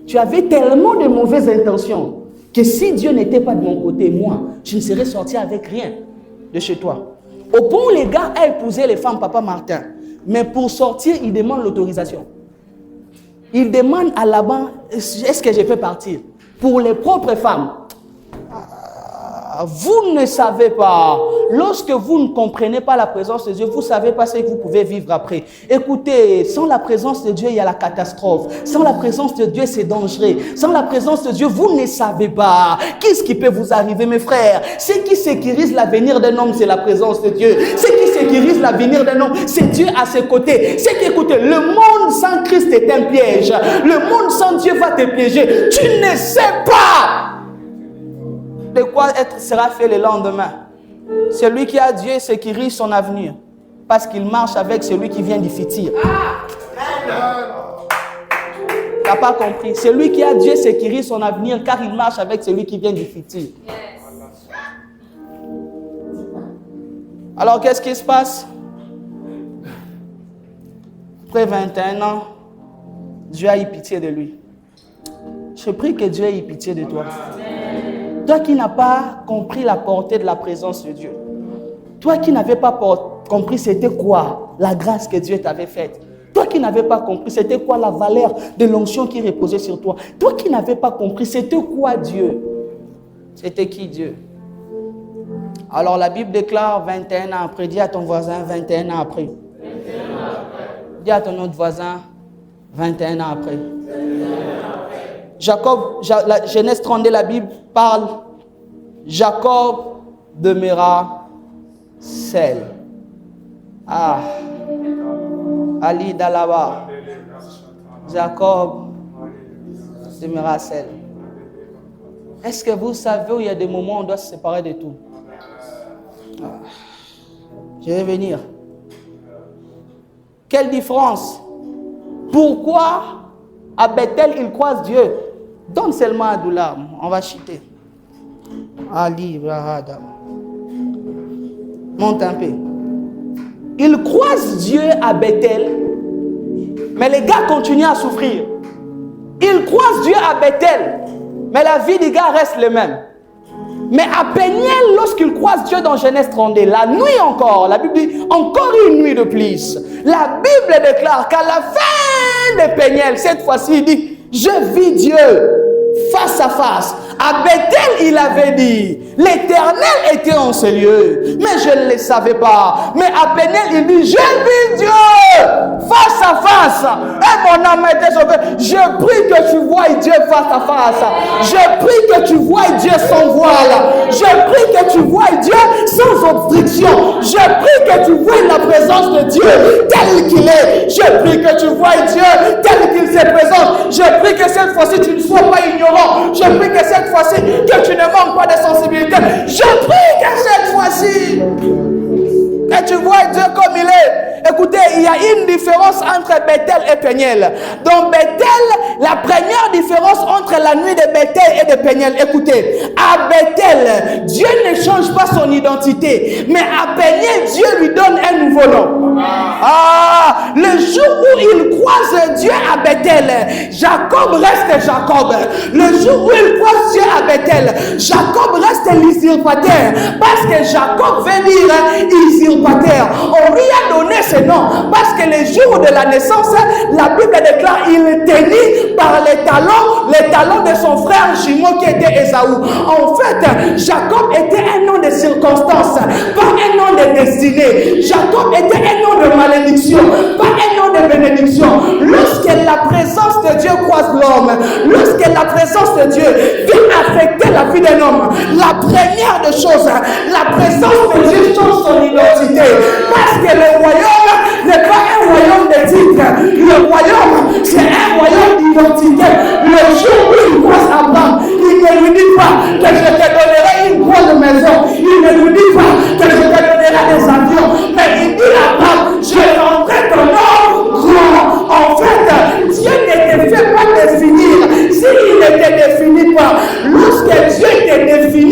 Tu avais tellement de mauvaises intentions que si Dieu n'était pas de mon côté, moi, je ne serais sorti avec rien de chez toi. Au point où les gars ont épousé les femmes, Papa Martin, mais pour sortir, ils demandent l'autorisation. Ils demandent à Laban, est-ce que je peux partir? Pour les propres femmes. Vous ne savez pas, lorsque vous ne comprenez pas la présence de Dieu, vous ne savez pas ce que vous pouvez vivre après. Écoutez, sans la présence de Dieu, il y a la catastrophe. Sans la présence de Dieu, c'est dangereux. Sans la présence de Dieu, vous ne savez pas. Qu'est-ce qui peut vous arriver, mes frères? Ce qui sécurise l'avenir d'un homme, c'est la présence de Dieu. Ce qui sécurise l'avenir d'un homme, c'est Dieu à ses côtés. C'est qu'écoutez, le monde sans Christ est un piège. Le monde sans Dieu va te piéger. Tu ne sais pas de quoi sera fait le lendemain. Celui qui a Dieu sécurise son avenir parce qu'il marche avec celui qui vient du futur. Tu n'as pas compris. Celui qui a Dieu sécurise son avenir car il marche avec celui qui vient du futur. Alors qu'est-ce qui se passe? Après 21 ans, Dieu a eu pitié de lui. Je prie que Dieu ait eu pitié de toi. Toi qui n'as pas compris la portée de la présence de Dieu. Toi qui n'avais pas compris c'était quoi la grâce que Dieu t'avait faite. Toi qui n'avais pas compris c'était quoi la valeur de l'onction qui reposait sur toi. Toi qui n'avais pas compris c'était quoi Dieu. C'était qui Dieu? Alors la Bible déclare 21 ans après. Dis à ton voisin 21 ans après. 21 ans après. Dis à ton autre voisin 21 ans après. Jacob, la Genèse 32, la Bible parle, Jacob demeura seul. Ah, Ali Dalaba, Jacob demeura seul. Est-ce que vous savez où il y a des moments où on doit se séparer de tout? Je vais venir. Quelle différence? Pourquoi à Bethel il croise Dieu? Donne seulement à Doulam, on va chuter. Ali Brahadam. Monte un peu. Il croise Dieu à Bethel, mais les gars continuent à souffrir. Il croise Dieu à Bethel, mais la vie des gars reste la même. Mais à Péniel, lorsqu'il croise Dieu dans Genèse 32, la nuit encore, la Bible dit encore une nuit de plus. La Bible déclare qu'à la fin de Péniel, cette fois-ci, il dit, je vis Dieu face à face. À Bethel, il avait dit, l'Éternel était en ce lieu, mais je ne le savais pas. Mais à Péniel, il dit, je vis Dieu face à face. Et mon âme a été sauvée. Je prie que tu vois Dieu face à face. Je prie que tu vois Dieu sans voile. Je prie que tu vois Dieu sans obstruction. Je prie que tu vois la présence de Dieu tel qu'il est. Je prie que tu vois Dieu tel qu'il se présente. Je prie que cette fois-ci, tu ne sois pas ignorant. Je prie que cette fois-ci, que tu ne manques pas de sensibilité. Je prie que cette fois-ci, que tu vois Dieu comme il est. Écoutez, il y a une différence entre Bethel et Péniel. Dans Bethel, la première différence entre la nuit de Bethel et de Péniel, écoutez, à Bethel, Dieu ne change pas son identité, mais à Péniel, Dieu lui donne un nouveau nom. Ah, le jour où il croise Dieu à Bethel, Jacob reste Jacob. Le jour où il croise Dieu à Bethel, Jacob reste l'usurpateur, parce que Jacob veut dire usurpateur. On lui a donné ce nom parce que le jour de la naissance, la Bible déclare il est tenu par les talons de son frère jumeau qui était Ésaü. En fait, Jacob était un nom de circonstance, pas un nom de destinée. Jacob était un nom de malédiction, pas un nom de bénédiction. Lorsque la présence de Dieu croise l'homme, lorsque la présence de Dieu vient affecter la vie d'un homme, la première des choses, la présence de Dieu change son identité. Parce que le royaume n'est pas un royaume de titre. Le royaume, c'est un royaume d'identité. Le jour où il croise Abraham, il ne lui dit pas que je te donnerai une grande maison. Il ne lui dit pas que je te donnerai des avions. Mais il dit à Abraham, je rendrai ton nom grand. En fait, Dieu ne te fait pas définir. S'il ne te définit pas, lorsque Dieu te définit,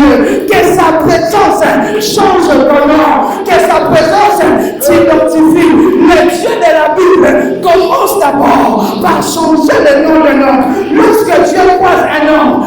Dieu. Que sa présence change ton nom. Que sa présence t'identifie. Le Dieu de la Bible commence d'abord par changer le nom de l'homme. Lorsque Dieu croise un homme,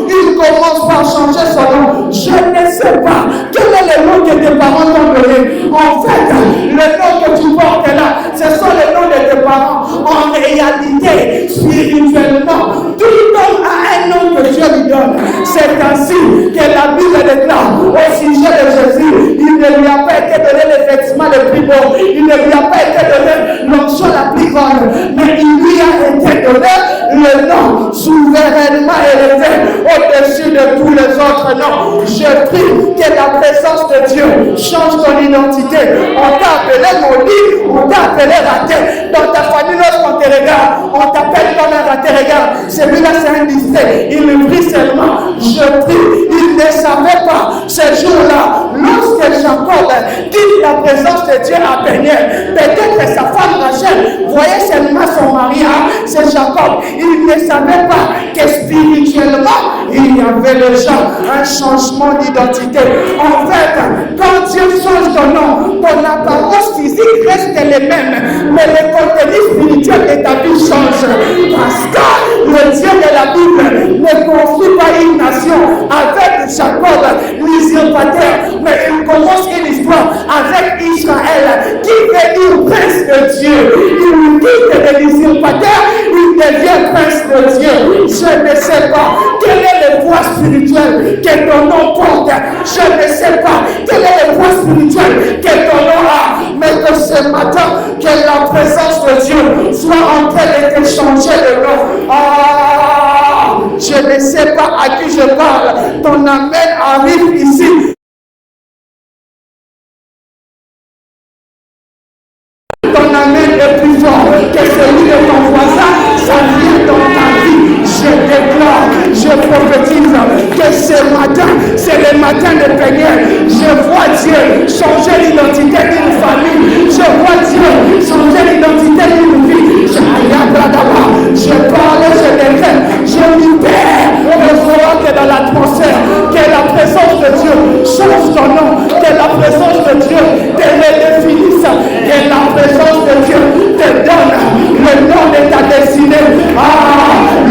il commence par changer son nom. Je ne sais pas quel est le nom que tes parents t'ont donné. En fait, le nom que tu portes là, ce sont les noms de tes parents. En réalité, spirituellement, tout homme a un nom que Dieu lui donne. C'est ainsi que la Bible déclare au sujet de Jésus. Il ne lui a pas été donné les vêtements les plus beaux. Il ne lui a pas été donné l'onction la plus grande. Mais il lui a été donné le nom souverainement élevé au-dessus de tous les autres noms. Je prie que la présence de Dieu change ton identité. On t'a appelé maudit, on t'a appelé raté. Dans ta famille, lorsqu'on te regarde, on t'appelle comme un raté. Regarde, celui-là c'est un distinct. Il le prie seulement. Je prie, il ne savait pas ce jour-là. Lorsque Jacob quitte la présence de Dieu à Péniel, peut-être que sa femme Rachel voyait seulement son mari, c'est Jacob. Il ne savait pas que spirituellement, il y avait déjà un changement d'identité. En fait, quand Dieu change ton nom, ton apparence physique reste les mêmes, mais le contenu spirituel de ta vie change. Parce que le Dieu de la Bible ne construit pas une nation avec Jacob, l'usurpateur, mais il commence une histoire avec Israël qui veut dire prince de Dieu. Il quitte de l'usurpateur, il devient prince de Dieu. Je ne sais pas quel est le poids spirituel que ton nom porte. Je ne sais pas quel est le poids spirituel que ton nom a. Mais que ce matin, que la présence de Dieu soit en train de te changer de nom. Je ne sais pas à qui je parle. Ton amen arrive ici. Ton amen est plus fort que celui de ton voisin. Ça vient dans ta vie. Je déclare, je prophétise que ce matin, c'est le matin de Péniel. Je vois Dieu changer l'identité d'une famille. Je vois Dieu changer l'identité d'une vie. Je parle, je déclare, je libère le froid qui est dans l'atmosphère. Que la présence de Dieu change ton nom. Que la présence de Dieu te redéfinisse. Que la présence de Dieu te donne le nom de ta destinée.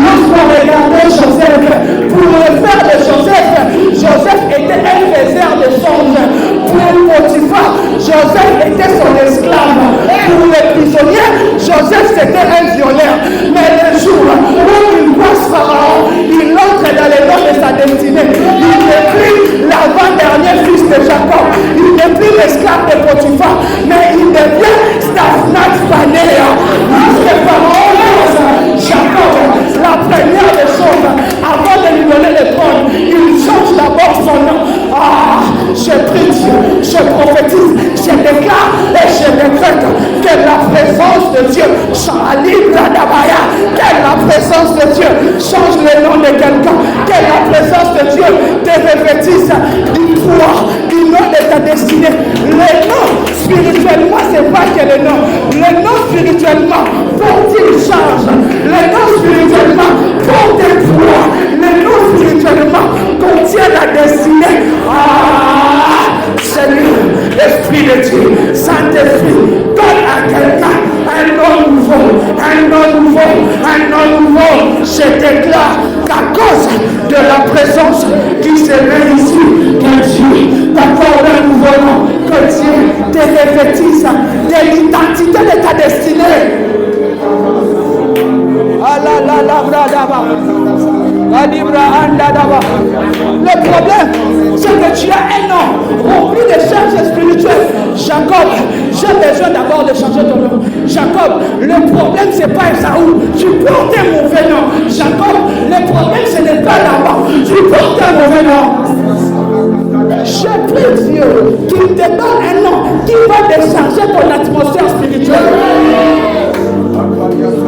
Lorsqu'on regardait Joseph, pour le frère de Joseph était un faiseur de songes. Pour Potiphar, Joseph était son esclave. Pour les prisonniers, Joseph c'était un violeur. Mais le jour où il passe Pharaon, il entre dans les noms de sa destinée. Il n'est plus l'avant-dernier fils de Jacob. Il n'est plus l'esclave de Potiphar, mais il devient Staphnath-Panéa. Lorsque Pharaon lance Jacob, la première des choses, avant de lui donner le trône, il change d'abord son nom. Je prie Dieu, je prophétise, je déclare et je décrète que la présence de Dieu que la présence de Dieu change le nom de quelqu'un, que la présence de Dieu te revêtisse du poids, du nom de ta destinée. Le nom spirituellement, c'est pas que le nom. Le nom spirituellement porte une charge. Le nom spirituellement porte un poids. Le nom spirituellement contient la destinée. Seigneur, Esprit de Dieu, Saint-Esprit, donne à quelqu'un un nom nouveau, un nom nouveau, un nom nouveau. Je déclare qu'à cause de la présence qui se met ici, que Dieu t'accorde un nouveau nom, que Dieu te revêtisse de l'identité de ta destinée. Le problème, c'est que tu as un nom rempli de charges spirituelles. Jacob, j'ai besoin d'abord de changer ton nom. Jacob, le problème, c'est pas Esaü. Tu portes un mauvais nom. Jacob, le problème, ce n'est pas là-bas. Tu portes un mauvais nom. Je prie Dieu qu'il te donne un nom qui va décharger ton atmosphère spirituelle.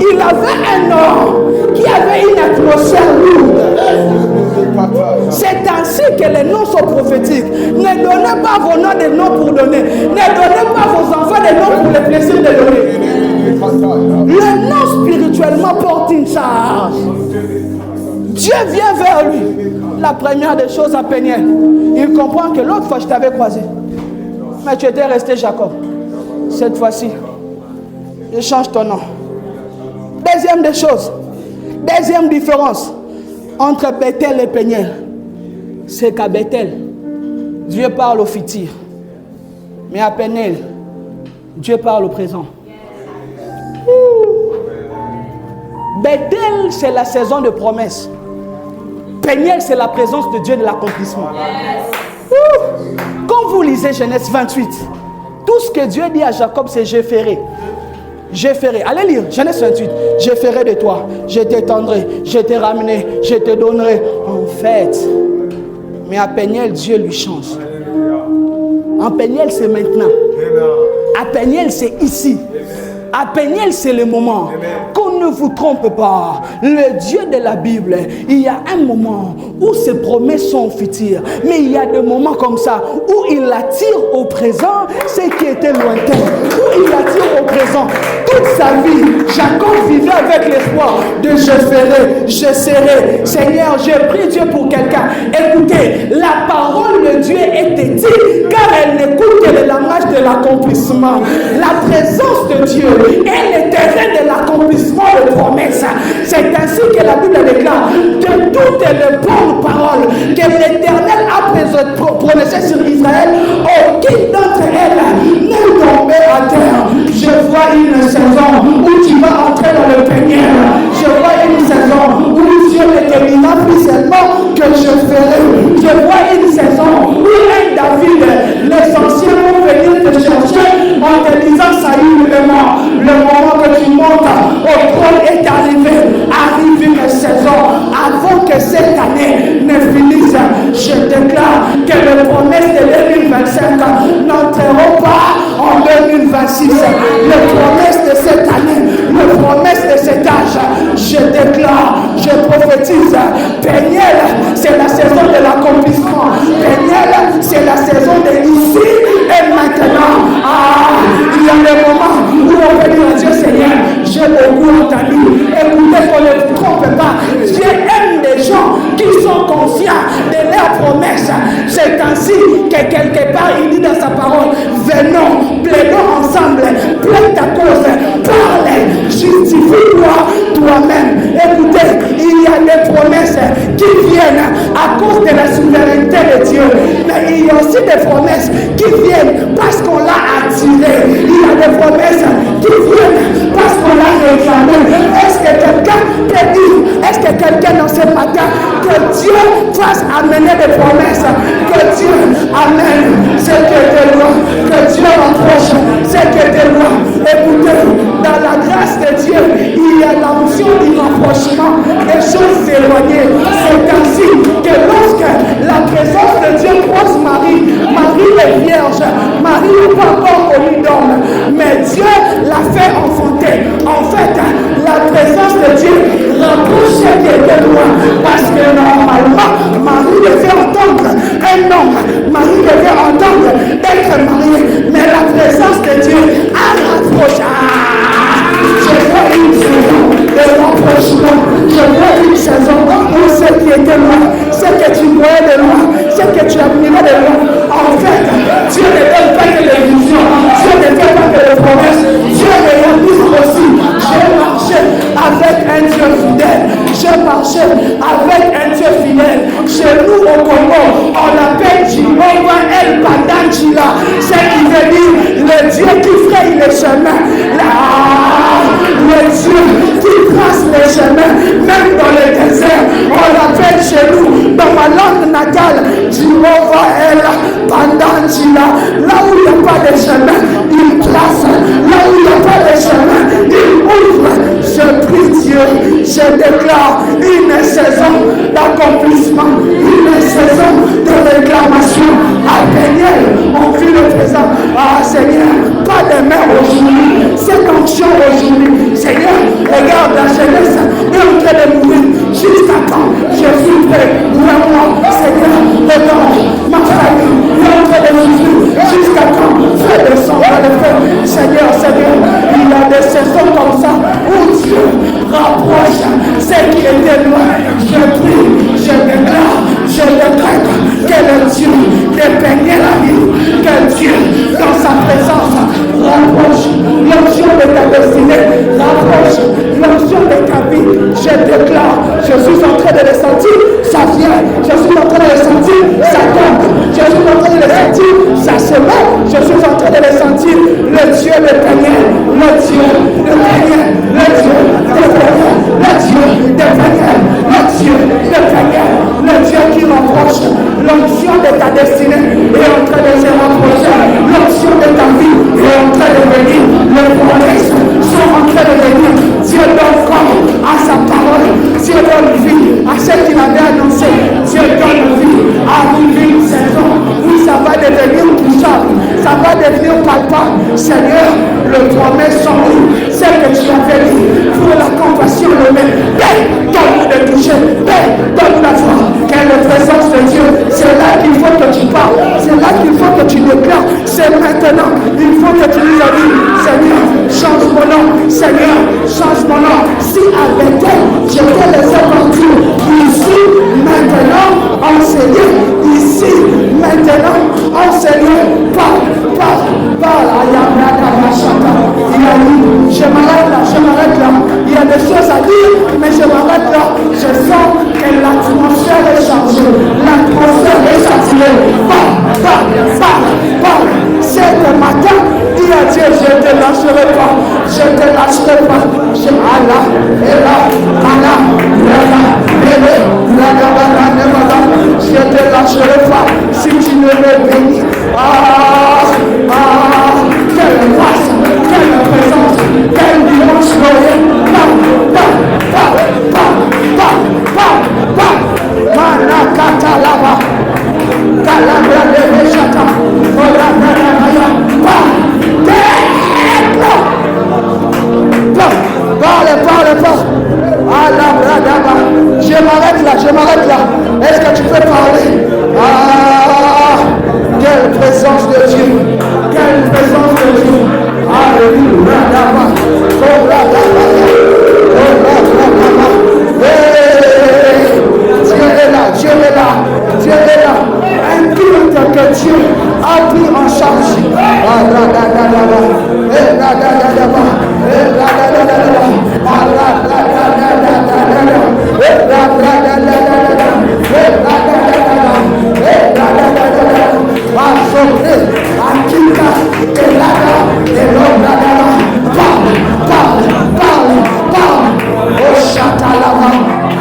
Il avait un nom qui avait une atmosphère lourde. C'est ainsi que les noms sont prophétiques. Ne donnez pas vos noms des noms pour donner. Ne donnez pas vos enfants des noms pour le plaisir de donner. Le nom spirituellement porte une charge. Dieu vient vers lui. La première des choses à Peniel, il comprend que l'autre fois je t'avais croisé, mais tu étais resté Jacob. Cette fois-ci, je change ton nom. Deuxième des choses, deuxième différence entre Bethel et Peniel, c'est qu'à Bethel, Dieu parle au futur. Mais à Peniel, Dieu parle au présent. Bethel, c'est la saison de promesse. Peniel, c'est la présence de Dieu de l'accomplissement. Quand vous lisez Genèse 28, tout ce que Dieu dit à Jacob, c'est je ferai. Je ferai. Allez lire Genèse 28. Je ferai de toi, je t'étendrai, je te ramenerai, je te donnerai. En fait, mais à Peniel, Dieu lui change. En Peniel, c'est maintenant. À Peniel, c'est ici. À Peniel, c'est le moment. Qu'on ne vous trompe pas. Le Dieu de la Bible, il y a un moment où ses promesses sont futures. Mais il y a des moments comme ça où il attire au présent ce qui était lointain. Où il attire au présent. Toute sa vie, Jacob vivait avec l'espoir de je ferai, je serai. Seigneur, je prie Dieu pour quelqu'un. Écoutez, la parole de Dieu est éthique car elle n'écoute que le langage de l'accomplissement. La présence de Dieu est le terrain de l'accomplissement de promesses. C'est ainsi que la Bible déclare que toutes les bonnes paroles que l'Éternel a prononcées sur Israël, aucune d'entre elles n'est tombée à terre. Je vois une saison où tu vas entrer dans le Peniel. Je vois une saison où Dieu ne te dira plus seulement que je ferai. Je vois une saison où un David, les anciens vont venir te chercher en te disant Saül, le moment que tu montes au trône est arrivé. Arrive une saison avant que cette année ne finisse. Je déclare que les promesses de 2025 n'entreront pas en 2026. Les promesses de cette année, les promesses de cet âge, je déclare, je prophétise. Peniel, c'est la saison de l'accomplissement. Peniel, c'est la saison de ici et maintenant. Il y a des moments où on peut dire à Dieu, Seigneur, j'ai beaucoup entendu. Écoutez, qu'on ne vous trompe pas. Dieu aime des gens qui sont conscients de leurs promesses. C'est ainsi que quelque part, il dit dans sa parole, venons, plaidons ensemble, plaide ta cause, parle, justifie-toi toi-même. Écoutez, il y a des promesses qui viennent à cause de la souveraineté de Dieu. Mais il y a aussi des promesses qui viennent parce qu'on l'a attiré. Il y a des promesses qui viennent parce qu'on l'a réclamé. Est-ce que quelqu'un peut dire, est-ce que quelqu'un dans ce matin, que Dieu fasse amener des promesses, que Dieu amène ce qui était loin, que Dieu rapproche ce qui était loin. Écoutez, dans la grâce de Dieu, il y a l'onction du rapprochement des choses éloignées. C'est ainsi que lorsque la présence de Dieu croise Marie, Marie est vierge, Marie n'est pas encore connue d'homme, mais Dieu l'a fait enfanter. En fait, la présence de Dieu rapproche ce qui était loin, parce que normalement, Marie devait entendre un homme, Marie devait entendre d'être mariée, mais la présence de Dieu a rapproché. Je vois une saison de rapprochement, je vois une saison où ce qui était loin, ce que tu voyais de loin, ce que tu admirais de loin, en fait, Dieu ne donne pas que les visions, Dieu ne donne pas que les promesses, Dieu réalise aussi. J'ai marché avec un Dieu fidèle, j'ai marché avec un Dieu fidèle. Chez nous au Congo, on l'appelle Jehovah El Padangila, ce qui veut dire le Dieu qui fraye les chemins. Le Dieu qui trace les chemins, même dans le désert, on l'appelle chez nous, dans ma langue natale, Jehovah El Padangila. Là où il n'y a pas de chemin, il trace. Là où il n'y a pas de chemin, il ouvre. Je prie Dieu, je déclare une saison d'accomplissement, une saison de réclamation. À Peniel, on vit le présent. Ah Seigneur, pas de main aujourd'hui, cette onction aujourd'hui. Seigneur, regarde la jeunesse est en train de mourir. Jusqu'à quand je suis prêt. Vraiment, Seigneur, regarde ma famille est en train de mourir. Jusqu'à quand fais descendre le feu. Seigneur, il y a des saisons comme ça où Dieu rapproche ce qui était loin. Je prie, je déclare, je devenir palpable. Seigneur, le promesse sont où? Celle que tu avais dit pour la compassion humaine. Père, donne-nous de toucher. Père, donne-nous la foi. Quelle est la présence de Dieu? C'est là qu'il faut que tu parles. C'est là qu'il faut que tu déclares. C'est maintenant. Il faut que tu nous dises, Seigneur, change mon nom. Seigneur, change mon nom. Si avec elle, je te laissais partir. Ici, maintenant, enseigner. Ici, maintenant, enseigner. Parle. Il a dit, je m'arrête là. Il y a des choses à dire, mais je m'arrête là. Je sens que l'atmosphère est changée. L'atmosphère est saturée. Parle. C'est le matin, dis à Dieu, je ne te lâcherai pas. Je ne te lâcherai pas. Je ne te lâcherai pas si tu ne me bénis. Quelle grâce, quelle présence, quel dimanche glorieux. Manakata lava, Calabra de Mechata, parle. Je m'arrête là. Est-ce que tu peux parler? Quelle présence de Dieu. Alléluia. Dieu est là. Impute que Dieu a pris en charge.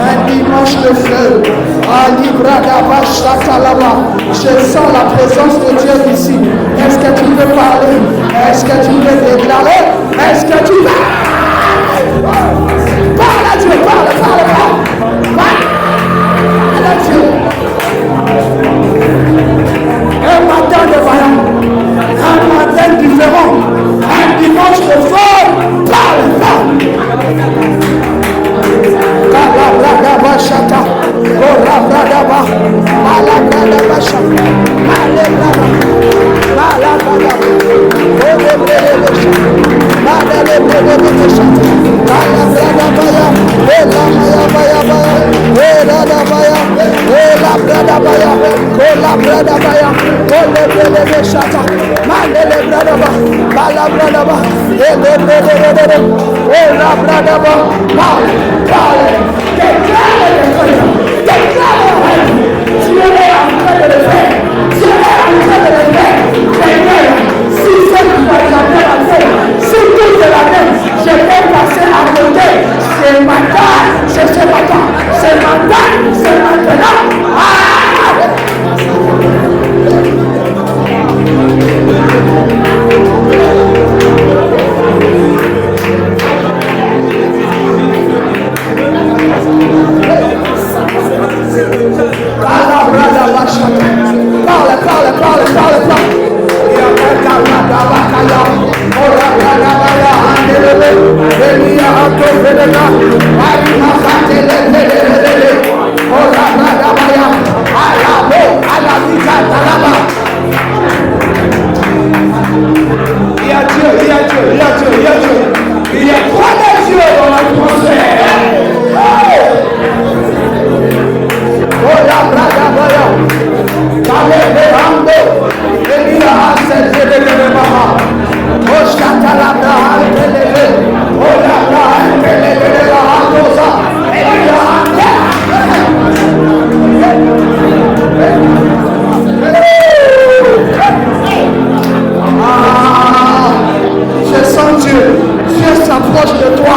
Un dimanche de feu. Je sens la présence de Dieu ici. Est-ce que tu veux parler? Est-ce que tu veux déclarer? Est-ce que tu veux? Parle à Dieu, parle à Dieu. Un matin de vaillant, un matin différent, un dimanche de feu. Parle. Je sens Dieu s'approche de toi.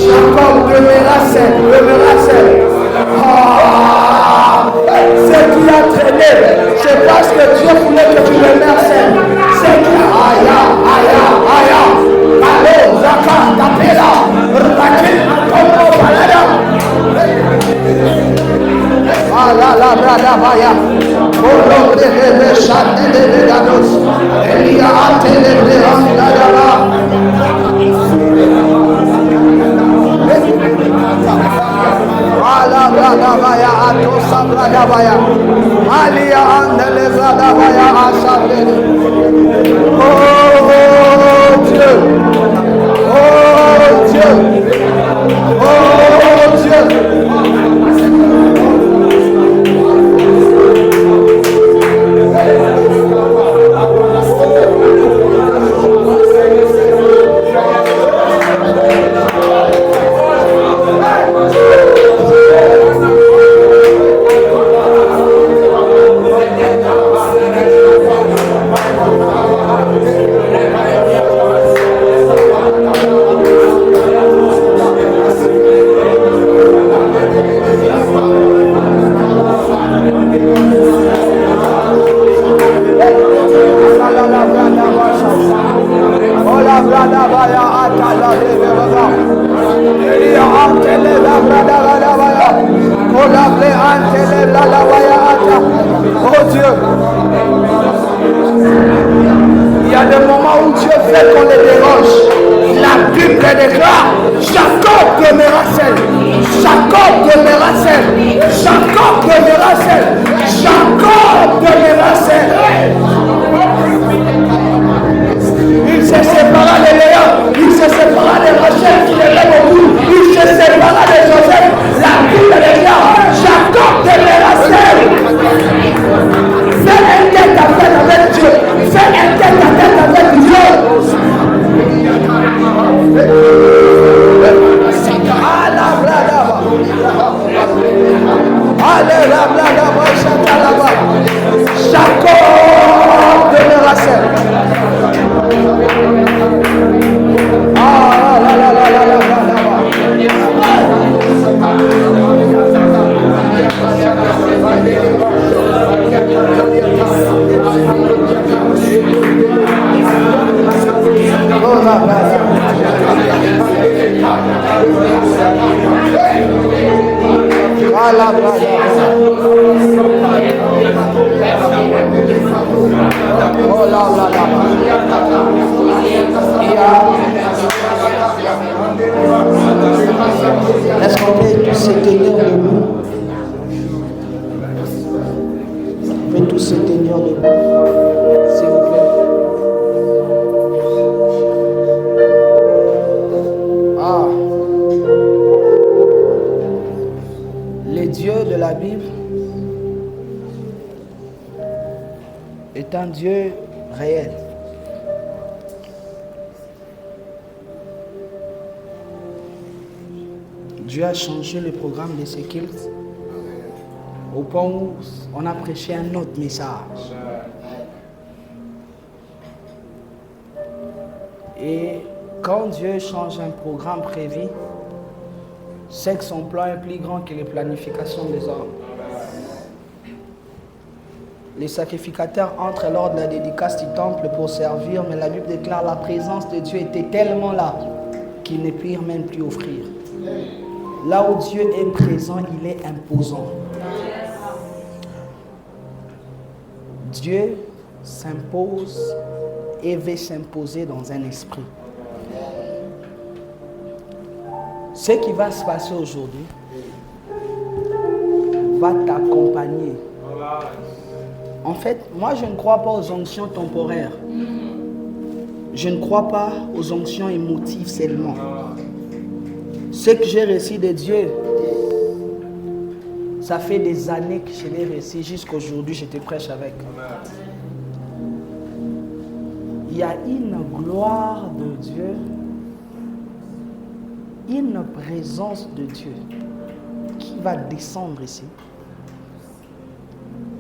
Jacob demeura seul. Ce qui a traîné, c'est parce que Dieu voulait que tu demeures seul. C'est qui aya. Allô, Zaka, Tapela, Rakil, Antonio, Balada. La brada vaya. Olo de chante de dados. Elia atele de andadaba. Ala brada vaya atosa brada vaya. Alia andele brada vaya asande. Oh Dieu. Oh Dieu. Oh Dieu. Oh Dieu, il y a des moments où Dieu fait qu'on les dérange. La Bible déclare, Jacob demeura seul. Jacob demeura seul. Jacob demeura seul. Jacob demeura seul. Il se sépara de Léa, il se sépara de Rachel qui était au bout, il se sépara de Joseph. La Bible déclare, Jacob demeura seul. Fais un tête à tête avec Dieu. Fais un tête à tête avec Dieu. Jacob demeura seul. Est-ce qu'on peut tous se tenir debout? On peut tous se tenir debout, s'il vous plaît. Le Dieu de la Bible est un Dieu réel. Dieu a changé le programme de ces cultes au point où on a prêché un autre message. Et quand Dieu change un programme prévu, c'est que son plan est plus grand que les planifications des hommes. Les sacrificateurs entrent lors de la dédicace du temple pour servir, mais la Bible déclare la présence de Dieu était tellement là qu'ils ne purent même plus offrir. Là où Dieu est présent, il est imposant. Dieu s'impose et veut s'imposer dans un esprit. Ce qui va se passer aujourd'hui va t'accompagner. En fait, moi je ne crois pas aux onctions temporaires. Je ne crois pas aux onctions émotives seulement. Ce que j'ai reçu de Dieu, ça fait des années que je l'ai reçu, jusqu'aujourd'hui je te prêche avec. Il y a une gloire de Dieu, une présence de Dieu qui va descendre ici,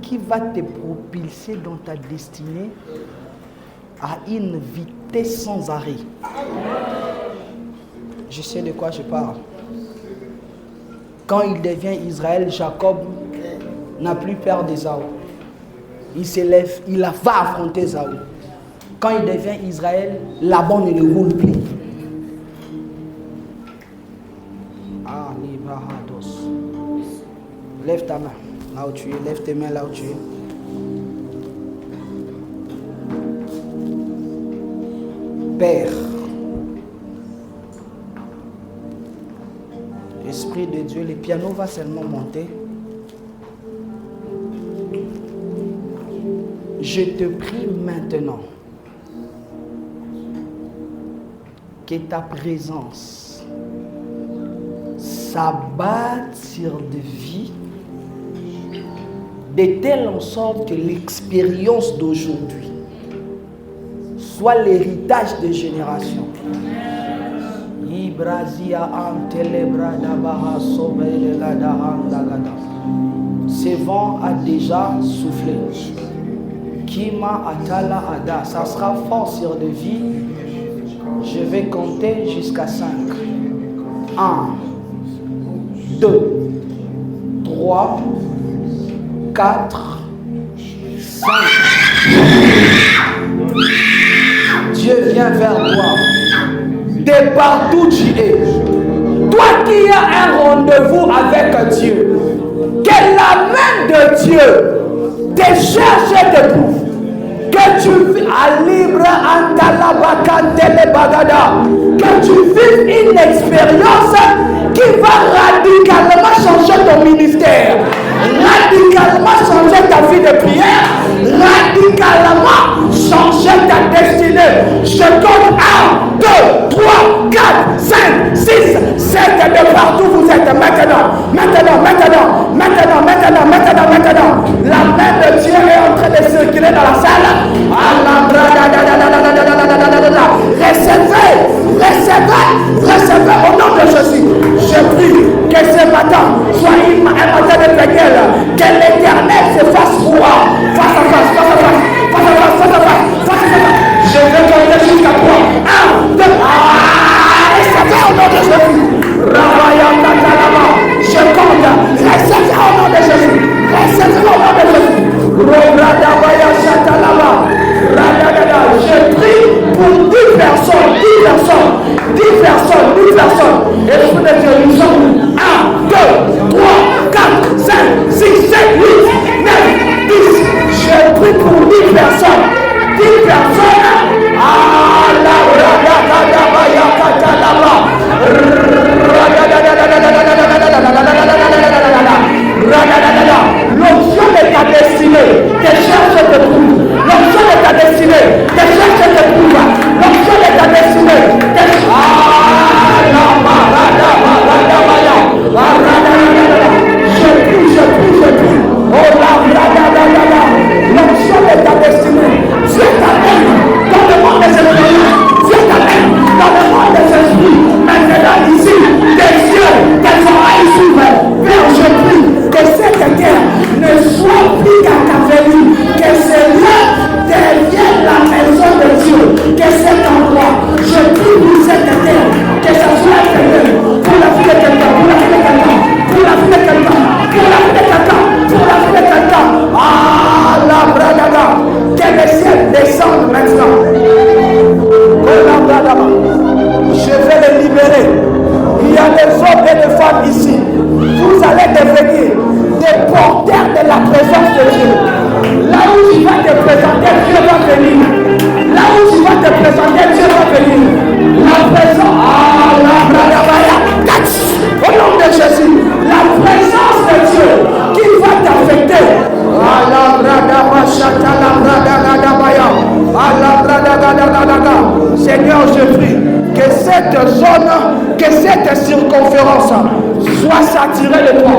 qui va te propulser dans ta destinée à une vitesse sans arrêt. Je sais de quoi je parle. Quand il devient Israël, Jacob n'a plus peur d'Ésaü. Il s'élève, il va affronter Ésaü. Quand il devient Israël, Laban ne le roule plus. Ah, Librahados. Lève ta main là où tu es, lève tes mains là où tu es. Père, Esprit de Dieu, le piano va seulement monter. Je te prie maintenant que ta présence s'abatte sur des vies de telle en sorte que l'expérience d'aujourd'hui soit l'héritage des générations. Ce vent a déjà soufflé. Kima Atala Ada, ça sera fort sur des vies. Je vais compter jusqu'à 5. 1, 2, 3, 4, 5. Dieu vient vers toi. De partout tu es. Toi qui as un rendez-vous avec Dieu, que la main de Dieu te cherche et te prouve. Que tu vis à libre que tu vives une expérience qui va radicalement changer ton ministère, radicalement changer ta vie de prière, radicalement changer ta destinée. Je compte 1, 2, 3, 4, 5, 6, 7 de partout vous êtes maintenant. La main de Dieu est en train de circuler dans la salle. Recevez au nom de Jésus. Je prie que ce matin soit un matin de prière, que l'Éternel se fasse voir face à face. Je vais compter jusqu'à 3. 1, 2, recevez au nom de Jésus. Je compte. Recevez au nom de Jésus. Recevez au nom de Jésus. Je prie pour 10 personnes. Esprit de Dieu, nous sommes 1, 2, 3, 4, 5, 6, 7, 8, 9, 10. Je prie pour 10 personnes. 10 personnes. L'onction de ta destinée te cherche et te prouve. L'onction de ta destinée te cherche et te prouve. L'onction de ta destinée te cherche. Je prie. Oh la l'onction de ta destinée. Dieu t'amène dans le monde des esprits. Dieu t'amène dans le monde des esprits. Maintenant ici, des yeux, des oreilles s'ouvrent. Père, je prie que cette terre ne soit plus qu'à Cavalier, que ce lieu devienne la maison de Dieu, que cet endroit, je prie pour cette terre, que ça soit fait pour la vie de quelqu'un, pour la vie de quelqu'un, pour la vie de quelqu'un, pour la vie de quelqu'un, pour la vie de quelqu'un. Ah, la bradada, que le ciel descende maintenant. Oh, la bradada, je vais les libérer. Il y a des hommes et des femmes ici. Vous allez devenir des porteurs de la présence de Dieu. Là où tu vas te présenter, Dieu va venir. Là où tu vas te présenter, Dieu va venir. La présence, au nom de Jésus, la présence de Dieu qui va t'affecter. Seigneur, je prie que cette zone, que cette circonférence soit saturée de toi.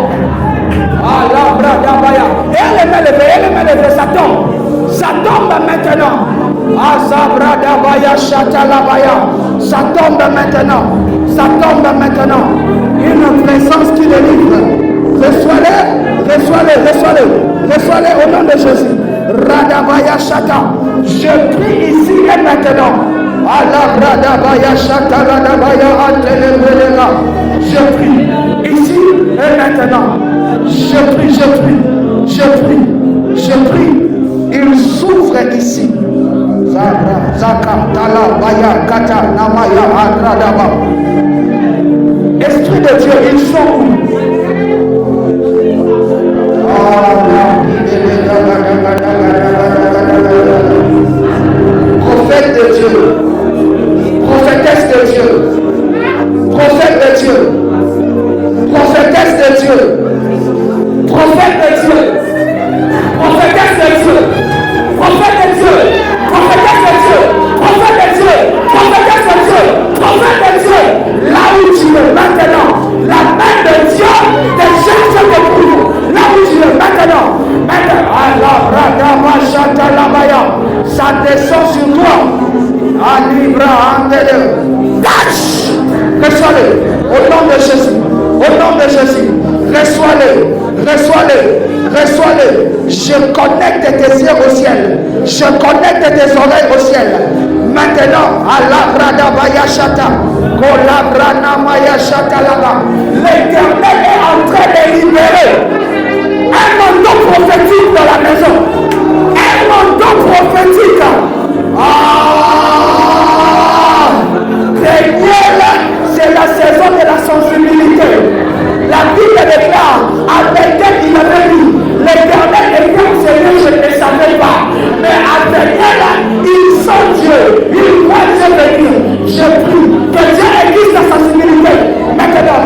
Et elle est levée, ça tombe maintenant. Ça tombe maintenant. Une présence qui délivre. Reçois-les au nom de Jésus. Radabaya Shata. Je prie ici et maintenant. Je prie ici et maintenant. Je prie. Il souffre ici. Zaka, Tala, Baya, Kata, Namaya, Adradaba. Esprit de Dieu, ils sont où? Prophète de Dieu, prophétesse de Dieu, prophète de Dieu, prophétesse de Dieu, prophète de Dieu, prophétesse de Dieu, prophète de Dieu, prophétesse de Dieu, prophète de Dieu, prophétesse de Dieu, prophète de Dieu. Là où tu es maintenant, la main de Dieu te cherche de vous. Là où tu es maintenant, ça descend sur toi. Reçois-le au nom de Jésus. Au nom de Jésus. Reçois-le. Je connecte tes yeux au ciel. Je connecte tes oreilles au ciel. Maintenant, l'Éternel est en train de libérer un manteau prophétique dans la maison. Un manteau prophétique. C'est la saison de la sensibilité. La Bible déclare, avec elle il avait dit, l'Éternel est comme Seigneur, je ne le savais pas. Mais avec elle, il sent Dieu, il voit Dieu venir. Je prie que Dieu aiguise la sensibilité. Maintenant.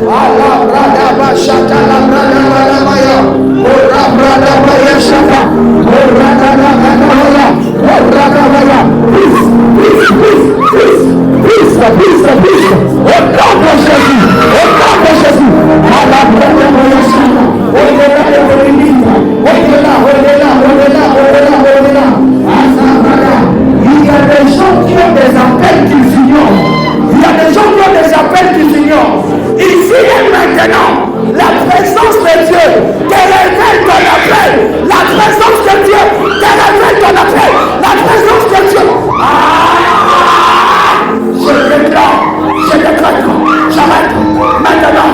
Allah brada bashata la brada maya. Ora brada maya shata. Ora brada maya. Peace. Au nom de Jésus. Allah brada maya shata. Au-delà. Il y a des gens qui ont des appels qu'ils ignorent. Ici et maintenant, la présence de Dieu te révèle ton appel. La présence de Dieu te révèle ton appel. La présence de Dieu. Je déclare, j'arrête maintenant.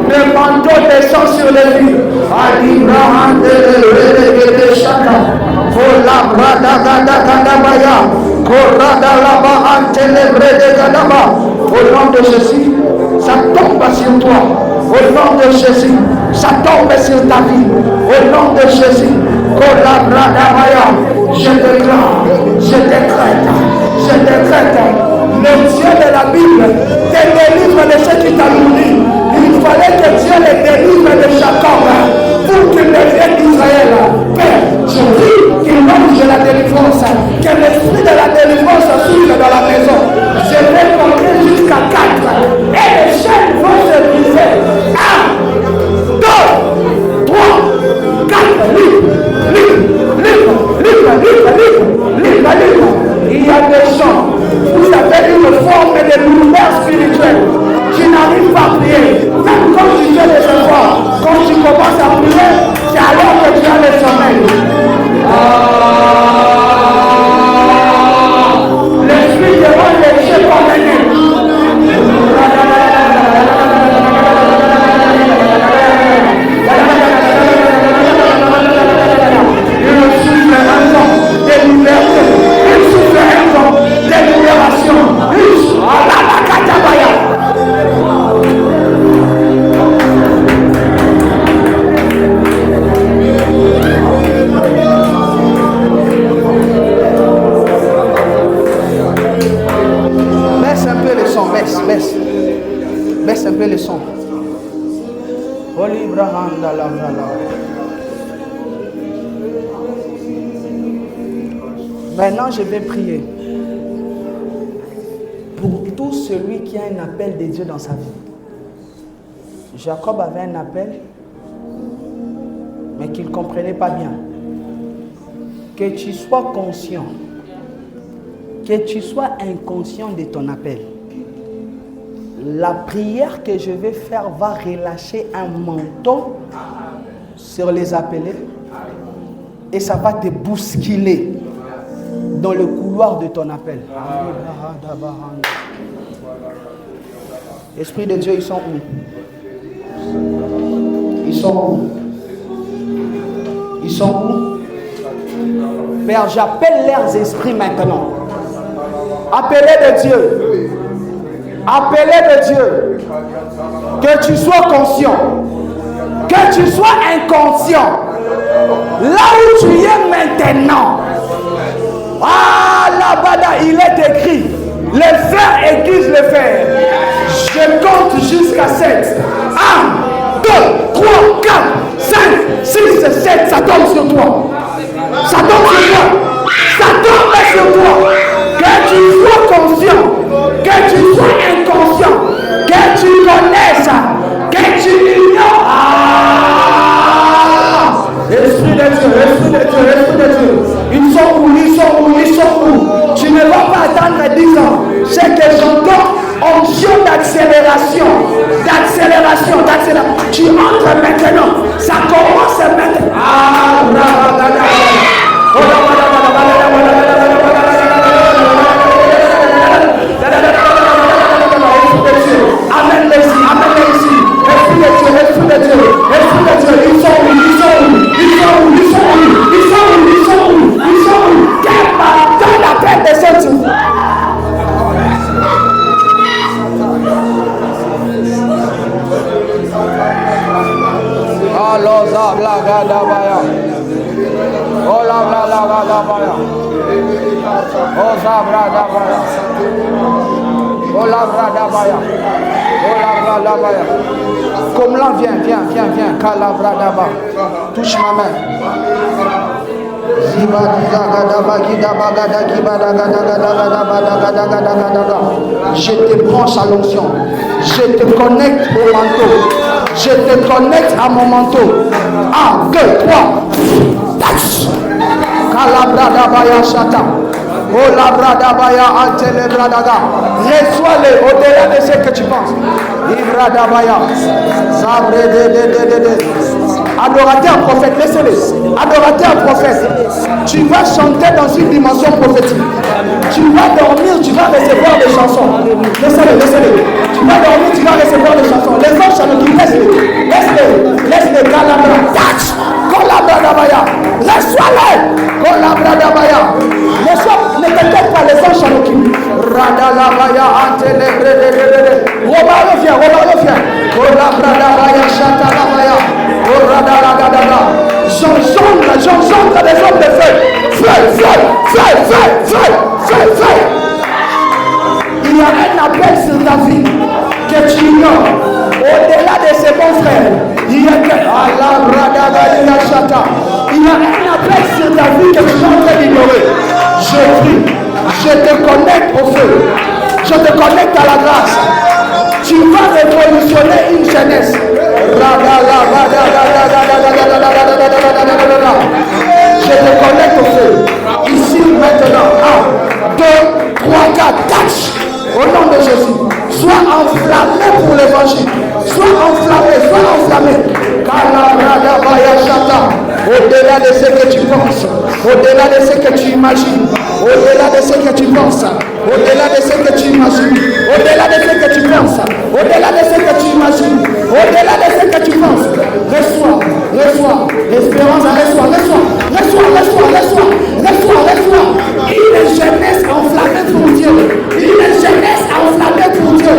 Le manteau descend sur les vies. Au nom de Jésus, ça tombe sur toi. Au nom de Jésus, ça tombe sur ta vie. Au nom de Jésus, je décrète, le Dieu de la Bible te délivre de ce qui t'a nourri. Il fallait que Dieu les délivre de Jacob pour qu'il devienne Israël. Père, je prie qu'il mange la délivrance, que l'esprit de la délivrance s'ouvre dans la maison. Je vais compter jusqu'à 4 et les chaînes vont se briser. 1, 2, 3, 4, libre. Il y a des gens, vous avez une forme de lumière spirituelle qui n'arrive pas à prier. Même quand tu fais des efforts, quand tu commences à prier, c'est alors que tu as le sommeil. L'esprit de roi les yeux condamnés. Baisse un peu le son. Maintenant, je vais prier pour tout celui qui a un appel de Dieu dans sa vie. Jacob avait un appel, mais qu'il ne comprenait pas bien. Que tu sois conscient, que tu sois inconscient de ton appel. La prière que je vais faire va relâcher un manteau sur les appelés et ça va te bousculer dans le couloir de ton appel. Esprit de Dieu, ils sont où? Ils sont où? Ils sont où? Père, j'appelle leurs esprits maintenant. Appelez de Dieu. Appelez de Dieu. Que tu sois conscient. Que tu sois inconscient. Là où tu es maintenant. Ah, là-bas, il est écrit. Les fers aiguisent les fers. Je compte jusqu'à 7. 1, 2, 3, 4, 5, 6, 7. Ça tombe sur toi. Ça tombe sur toi. Ça tombe sur toi. Que tu sois conscient. Que tu sois inconscient. Que tu connaisses. Que tu ignores. Ah! Esprit de Dieu, Esprit de Dieu, Esprit de Dieu. Ils sont où, ils sont où, ils sont où? Tu ne vas pas attendre 10 ans. C'est que j'entends onction d'accélération. D'accélération, d'accélération. Tu entres maintenant. Ça commence maintenant. Ah, amène-les ici, amène-les ici. Esprit de Dieu, Esprit de Dieu, Esprit de Dieu. Ils sont où, ils sont où, ils sont où, ils sont où, ils sont où, ils sont où, ils sont où. Dans la paix de cette jour. Alors, ça, la gadabaya. Oh, la gadabaya. Oh, ça, gadabaya. Oh, la gadabaya. Oh, la gadabaya. Comme là, viens. Kalabradaba. Touche ma main. Je te branche à l'onction. Je te connecte au manteau. Je te connecte à mon manteau. 1, 2, 3. Kalabradabaya Shata. Oh labradabaya antelebradaga. Reçois-le au-delà de ce que tu penses. Ibradabaya. Sabre de. Adorateur prophète, laissez-le. Adorateur prophète. Tu vas chanter dans une dimension prophétique. Tu vas dormir, tu vas recevoir des chansons. Laissez-le. Tu vas dormir, tu vas recevoir des chansons. Les anges chantent, laisse-le. Calabra. Kolabradabaya. Reçois-le. Kolabradabaya. Ne t'inquiète pas, les anges chantent. Radalabaya antelebrede. Romario vient. Kolabradabaya chatalabaya. J'engendre des hommes de feu. Feu. Il y a un appel sur ta vie que tu ignores. Au-delà de ses bons frères, il y a un appel sur ta vie que tu es en train d'ignorer. Je prie, je te connecte au feu. Je te connecte à la grâce. Tu vas révolutionner une jeunesse. Je te connecte au feu. Ici, maintenant. 1, 2, 3, 4. Touch. Au nom de Jésus. Sois enflammé pour l'évangile. Sois enflammé. Au-delà de ce que tu penses. Au-delà de ce que tu imagines. Au-delà de ce que tu penses. Au-delà de ce que tu imagines. Au-delà de ce que tu penses. Au-delà de ce que tu imagines. Au-delà de ce que tu penses. Reçois. Espérance, reçois. Une jeunesse enflammée pour Dieu. Une jeunesse enflammée pour Dieu.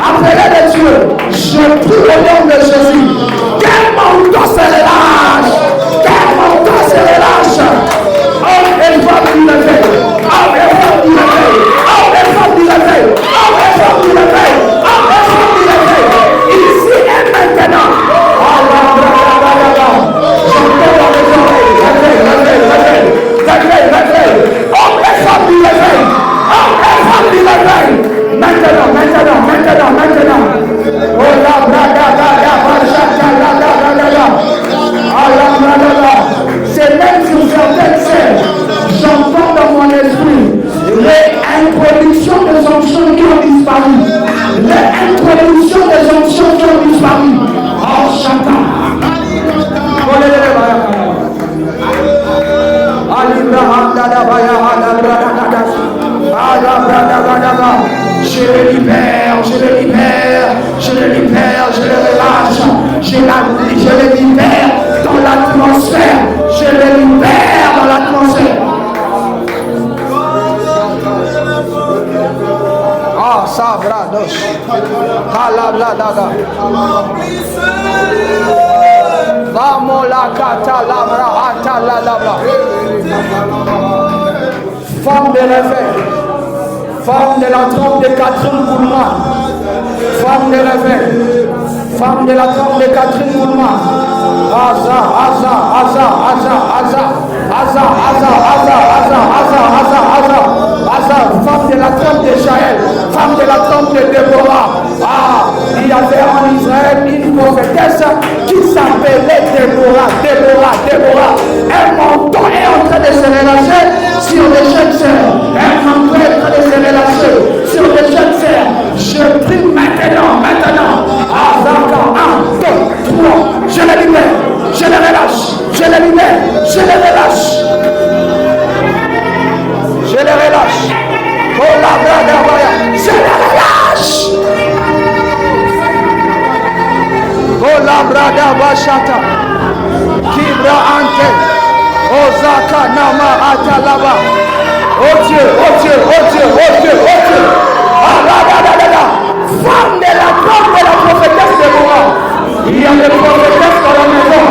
Appelez de Dieu. Je prie au nom de Jésus. Quel manteau se relâche. Homme et femme élevés. Je le libère, je le libère, je le libère, je le relâche, je le libère dans l'atmosphère, je le libère dans l'atmosphère. Ah, sabrados, kalabladaga. Vamos la catalabra, atalabra. Femme de réveil, femme de la trompe de Catherine Boulma, femme de réveil, femme de la trompe de Catherine Boulma. Aza, aza, aza, aza, aza, aza, aza, aza, aza, aza, aza, aza, aza, femme de la trompe de Jaël, femme de la trompe de Déborah. Ah, il y avait en Israël une prophétesse qui s'appelait Déborah, Déborah, Déborah. Un menton est en train de se relâcher sur les jeunes sœurs. Un menton est en train de se relâcher sur les jeunes sœurs. Je prie maintenant, maintenant. Azaka, 1, 2, 3. Je les libère, je les relâche, je les libère, je les relâche. Je les relâche. Oh la brada, je les relâche. Oh la brada bashata. Kibra ante. Ozaka nama atalaba. Oh Dieu, oh Dieu, oh Dieu, oh Dieu, oh Dieu. Ah la da da da da. Femme de la trompe de la prophétesse de Déborah. Il y a des prophétesses dans la maison.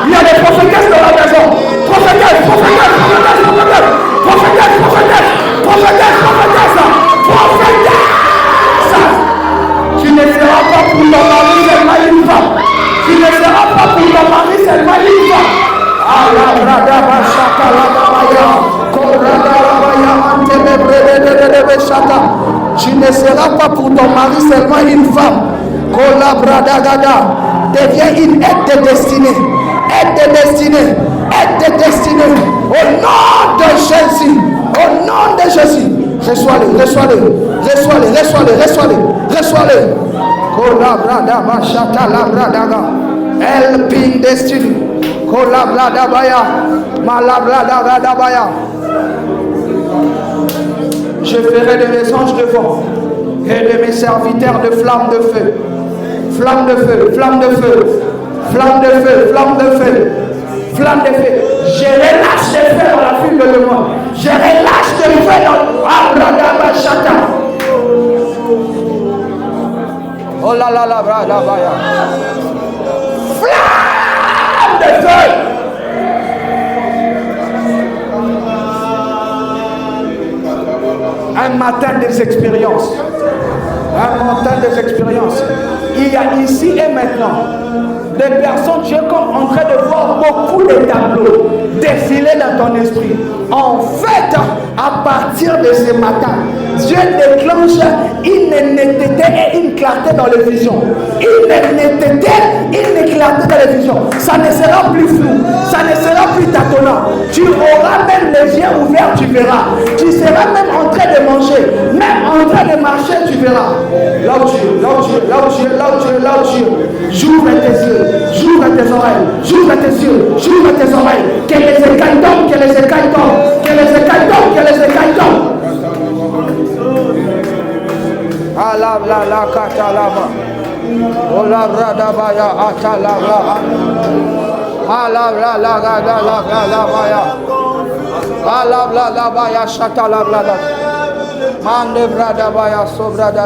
Il y a des prophétesses dans la maison. Prophétesse, prophétesse, prophétesse, prophétesse, prophétesse, prophétesse, prophétesse, prophétesse, prophétesse. Tu ne seras pas pour ton mari seulement une femme. Tu ne seras pas pour ton mari seulement une femme. Allah brada bashaka la baya, korada la baya ante me brede de shaka. Tu ne seras pas pour ton mari seulement une femme. Kola brada gada. Deviens une aide de destinée. Aide de destinée. Aide de destinée. Au nom de Jésus. Au nom de Jésus. Reçois-les, reçois-les. Reçois-les, reçois-les, reçois-les. Reçois-les. Kola brada bashata la brada ga. Helping destiny. Kola brada baya. Mala brada gada baya. Je ferai de mes anges de vent et de mes serviteurs de flammes de feu. Flamme de feu, flamme de feu, flamme de feu, flamme de feu, flamme de feu. Je relâche le feu dans la fuite de moi. Je relâche le feu dans Abradabashata. Oh là là là, bradabaya. Flamme de feu. Un matin des expériences. Un matin des expériences. Il y a ici et maintenant des personnes, je suis comme en train de voir beaucoup de tableaux défiler dans ton esprit. En fait, à partir de ce matin, Dieu déclenche une netteté et une clarté dans les visions. Une netteté, une clarté dans les visions. Ça ne sera plus flou, ça ne sera plus tâtonnant. Tu auras même les yeux ouverts, tu verras. Tu seras même en train de manger, même en train de marcher, tu verras. Là où tu es, là où tu es, là où tu es, là où tu es, là où tu es. J'ouvre tes yeux, j'ouvre tes oreilles, j'ouvre tes yeux, j'ouvre tes oreilles. Que les écailles tombent, que les écailles tombent, que les écailles tombent, que les écailles tombent. Allah la la katalaba. Ola brada baya atalaba. Allah la la la la la baya. Allah la la baya shatalaba. Mande brada baya sobrada.